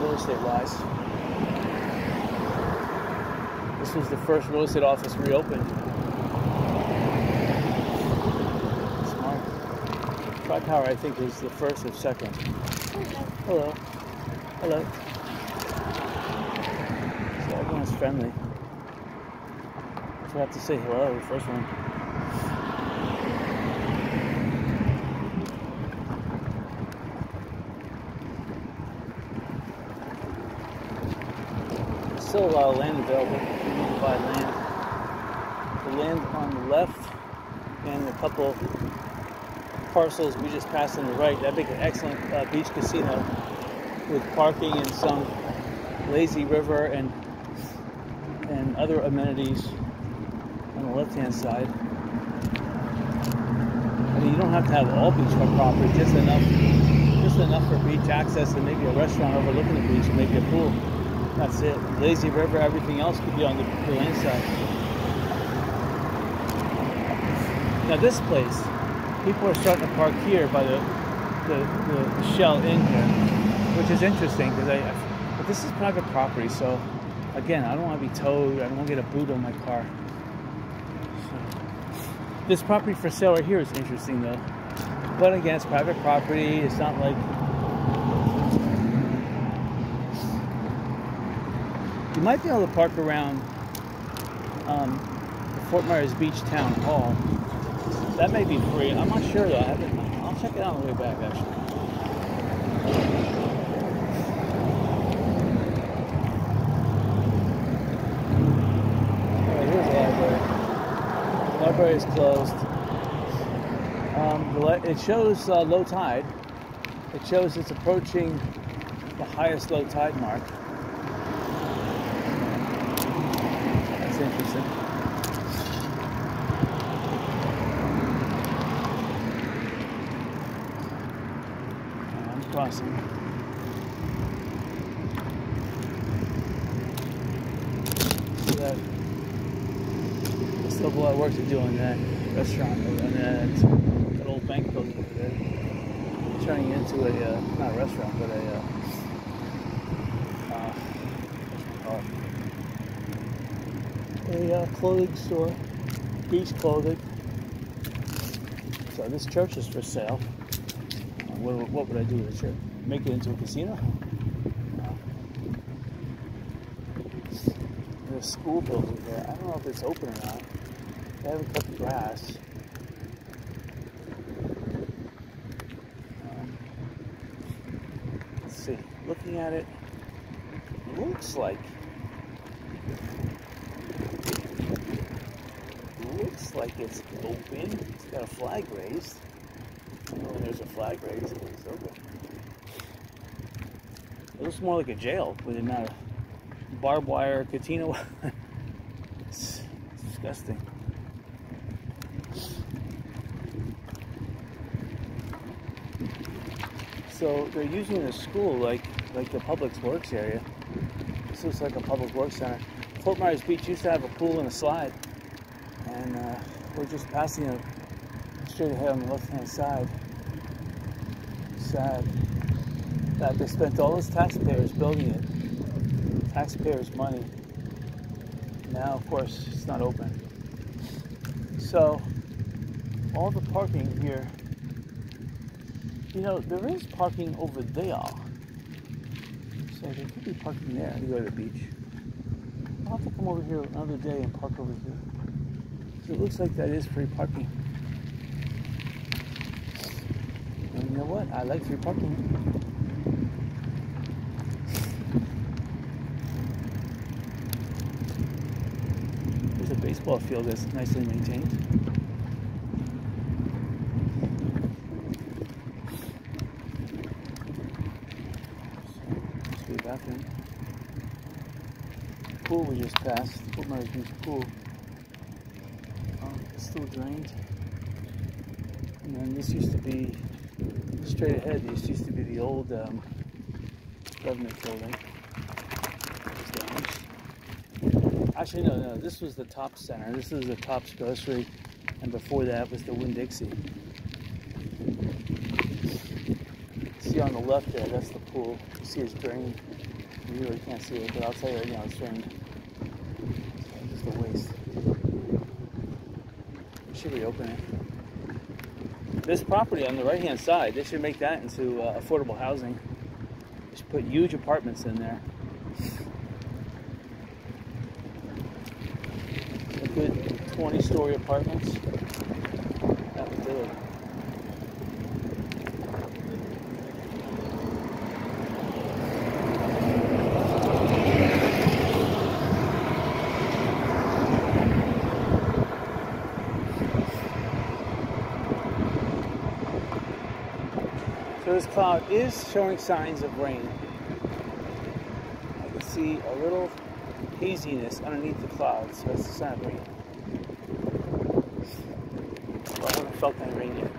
real estate wise. This was the first real estate office reopened. Smart. Tri-Power, I think, is the first or second. Hello. Hello. So everyone's friendly. I forgot to say hello, the first one. There's still a lot of land available if you want to buy land. The land on the left and a couple parcels we just passed on the right, that'd make an excellent beach casino with parking and some lazy river and other amenities on the left-hand side. I mean, you don't have to have all beachfront property, just enough for beach access and maybe a restaurant overlooking the beach and maybe a pool. That's it. Lazy river, everything else could be on the land side. Now this place, people are starting to park here by the Shell Inn here, which is interesting because but this is private property, so again, I don't want to be towed. I don't want to get a boot on my car. This property for sale right here is interesting though. But again, it's private property. It's not like you might be able to park around the Fort Myers Beach Town Hall. That may be free. I'm not sure though. I'll check it out on the way back actually. Alright, here's the library. The library is closed. It shows low tide. It shows it's approaching the highest low tide mark. That's interesting. I'm crossing. See that? There's still a lot of work to do on that restaurant over there. That old bank building over there. Turning into a, not a restaurant, but a clothing store, beach clothing. So this church is for sale. What would I do with the church? Make it into a casino? No. There's a school building there. I don't know if it's open or not. They haven't cut the grass. Let's see. Looking at it, looks like it's open. It's got a flag raised. Oh, there's a flag raised. It's open. It looks more like a jail with the amount of barbed wire, katina. It's disgusting. So they're using the school like the public works area. This looks like a public works center. Fort Myers Beach used to have a pool and a slide, and we're just passing it straight ahead on the left-hand side. Sad that they spent all those taxpayers building it, taxpayers' money. Now, of course, it's not open. So all the parking here. You know, there is parking over there. So there could be parking there to go to the beach. I'll have to come over here another day and park over here. So it looks like that is free parking. And you know what? I like free parking. There's a baseball field that's nicely maintained. Bathroom. Pool we just passed, Fort Myers Beach pool. It's still drained. And then this used to be, straight ahead, this used to be the old government building. Actually, no, this was the Tops Center. This was the Tops Grocery, and before that was the Winn-Dixie. See on the left there, that's the pool. You see it's drained. You really can't see it, but I'll tell you right now, it's drained. Just a waste. We should reopen it. This property on the right-hand side, they should make that into affordable housing. They should put huge apartments in there. A good 20-story apartments. That would do it. So this cloud is showing signs of rain. I can see a little haziness underneath the clouds, so that's the sign of rain. Well, I haven't felt any rain yet.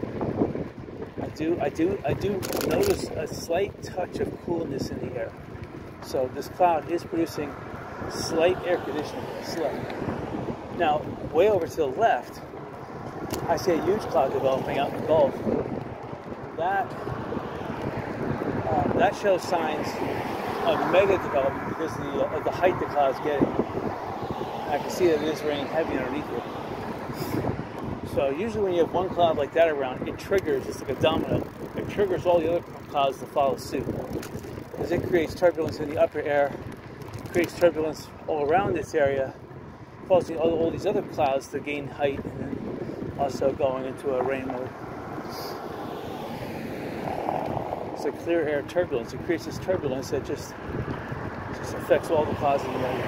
I do notice a slight touch of coolness in the air. So this cloud is producing slight air conditioning, slight. Now, way over to the left, I see a huge cloud developing out in the Gulf. That shows signs of mega development because of the height the cloud's getting. I can see that it is raining heavy underneath it. So usually when you have one cloud like that around, it triggers, it's like a domino, it triggers all the other clouds to follow suit. Because it creates turbulence in the upper air, creates turbulence all around this area, causing all these other clouds to gain height, and then also going into a rain mode. It's a clear air turbulence. It creates this turbulence that just affects all the clouds in the area.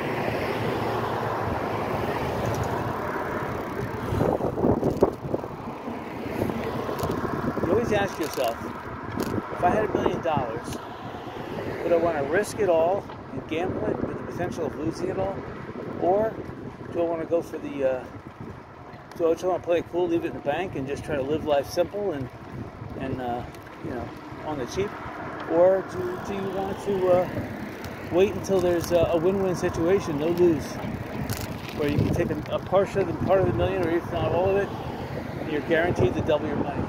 You always ask yourself, if I had $1 million, would I want to risk it all and gamble it with the potential of losing it all? Or do I want to go for the, do I just want to play it cool, leave it in the bank, and just try to live life simple and you know, on the cheap? Or do you want to wait until there's a win-win situation, no lose, where you can take a part of the million, or if not all of it, and you're guaranteed to double your money?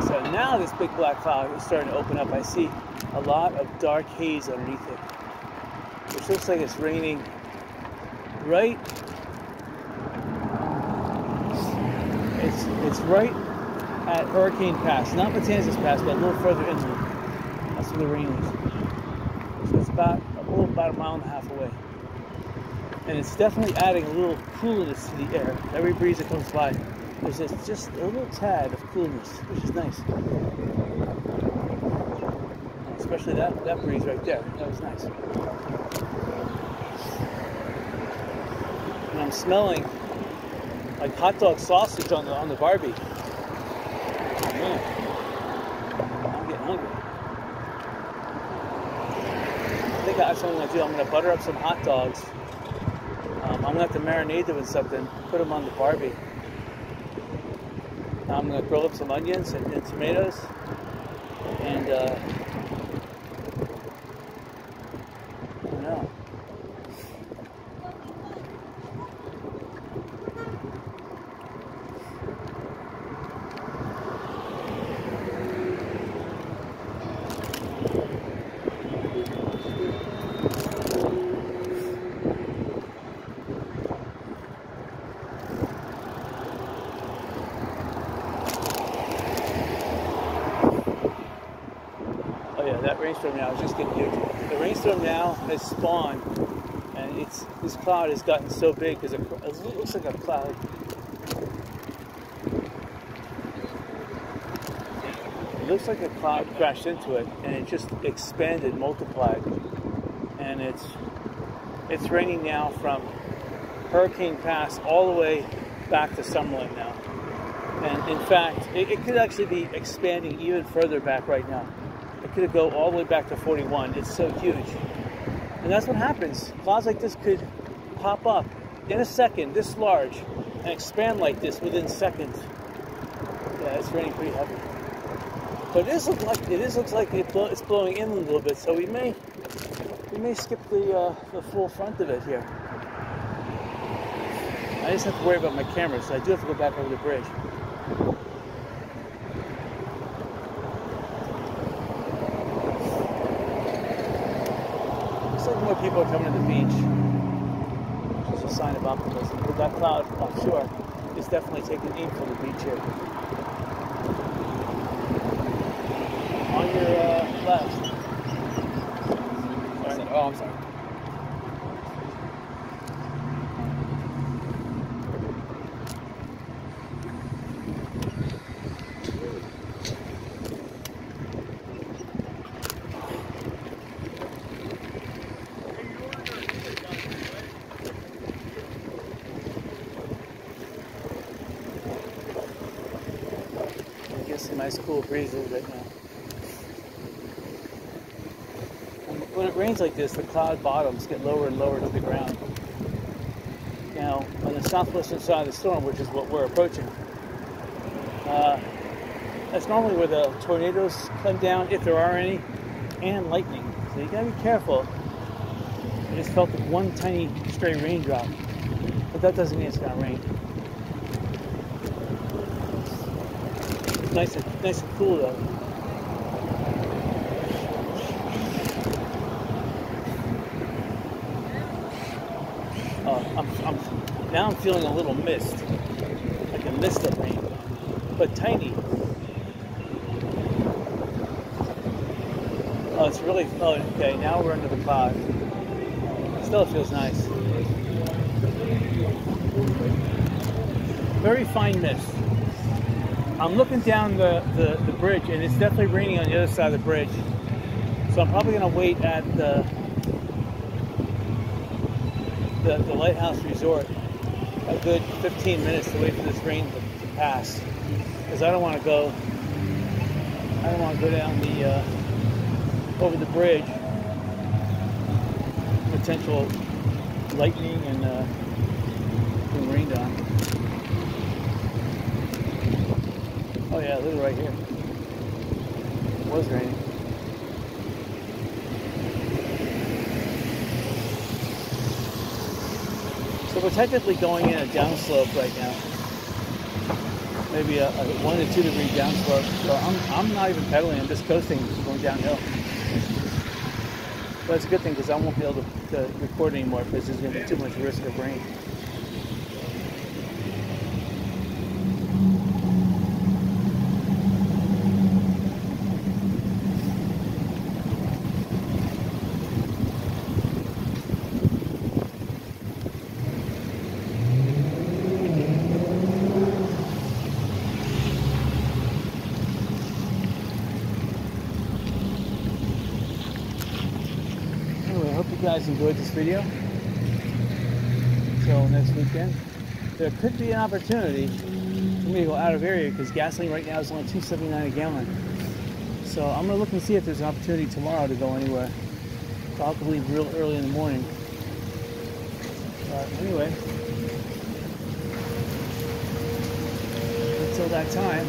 So now this big black cloud is starting to open up. I see a lot of dark haze underneath it, which looks like it's raining right. It's right at Hurricane Pass, not Matanzas Pass, but a little further inland. That's where the rain is. So it's about a mile and a half away, and it's definitely adding a little coolness to the air. Every breeze that comes by, there's just a little tad of coolness, which is nice. Especially that breeze right there. That was nice. And I'm smelling like hot dog sausage on the Barbie. Oh man, I'm getting hungry. I think that's what I'm gonna do. I'm gonna butter up some hot dogs. I'm gonna have to marinate them in something, put them on the Barbie. I'm gonna grill up some onions and tomatoes, and I don't know. That rainstorm now is just getting huge. The rainstorm now has spawned, and this cloud has gotten so big because it looks like a cloud. It looks like a cloud crashed into it, and it just expanded, multiplied, and it's raining now from Hurricane Pass all the way back to Summerlin now. And in fact, it could actually be expanding even further back right now. It could go all the way back to 41. It's so huge. And that's what happens. Clouds like this could pop up in a second, this large, and expand like this within seconds. Yeah, it's raining pretty heavy. But it looks like it's blowing inland a little bit, so we may skip the full front of it here. I just have to worry about my camera, so I do have to go back over the bridge. More people are coming to the beach, which is a sign of optimism. But that cloud offshore is definitely taking aim for the beach here. On your left. Sorry. Oh, I'm sorry. Some nice cool breezes right now. And when it rains like this, the cloud bottoms get lower and lower to the ground. Now, on the southwestern side of the storm, which is what we're approaching, that's normally where the tornadoes come down, if there are any, and lightning. So you gotta be careful. I just felt one tiny stray raindrop, but that doesn't mean it's gonna rain. Nice and cool though. Now I'm feeling a little mist, like a mist of rain, but tiny. Oh, it's really, oh, okay, now we're under the cloud. Still, it feels nice. Very fine mist. I'm looking down the bridge, and it's definitely raining on the other side of the bridge. So I'm probably going to wait at the Lighthouse Resort a good 15 minutes to wait for this rain to pass. Because I don't want to go down the over the bridge. Potential lightning and being rained on. Oh yeah, look right here. It was raining. So we're technically going in a downslope right now. Maybe a 1 to 2 degree downslope. So I'm not even pedaling, I'm just coasting, going downhill. But it's a good thing because I won't be able to record anymore because there's going to be too much risk of rain. Anyway, I hope you guys enjoyed this video. Until next weekend. There could be an opportunity for me to go out of area because gasoline right now is only $2.79 a gallon. So I'm gonna look and see if there's an opportunity tomorrow to go anywhere. So I'll have to leave real early in the morning. But anyway, until that time,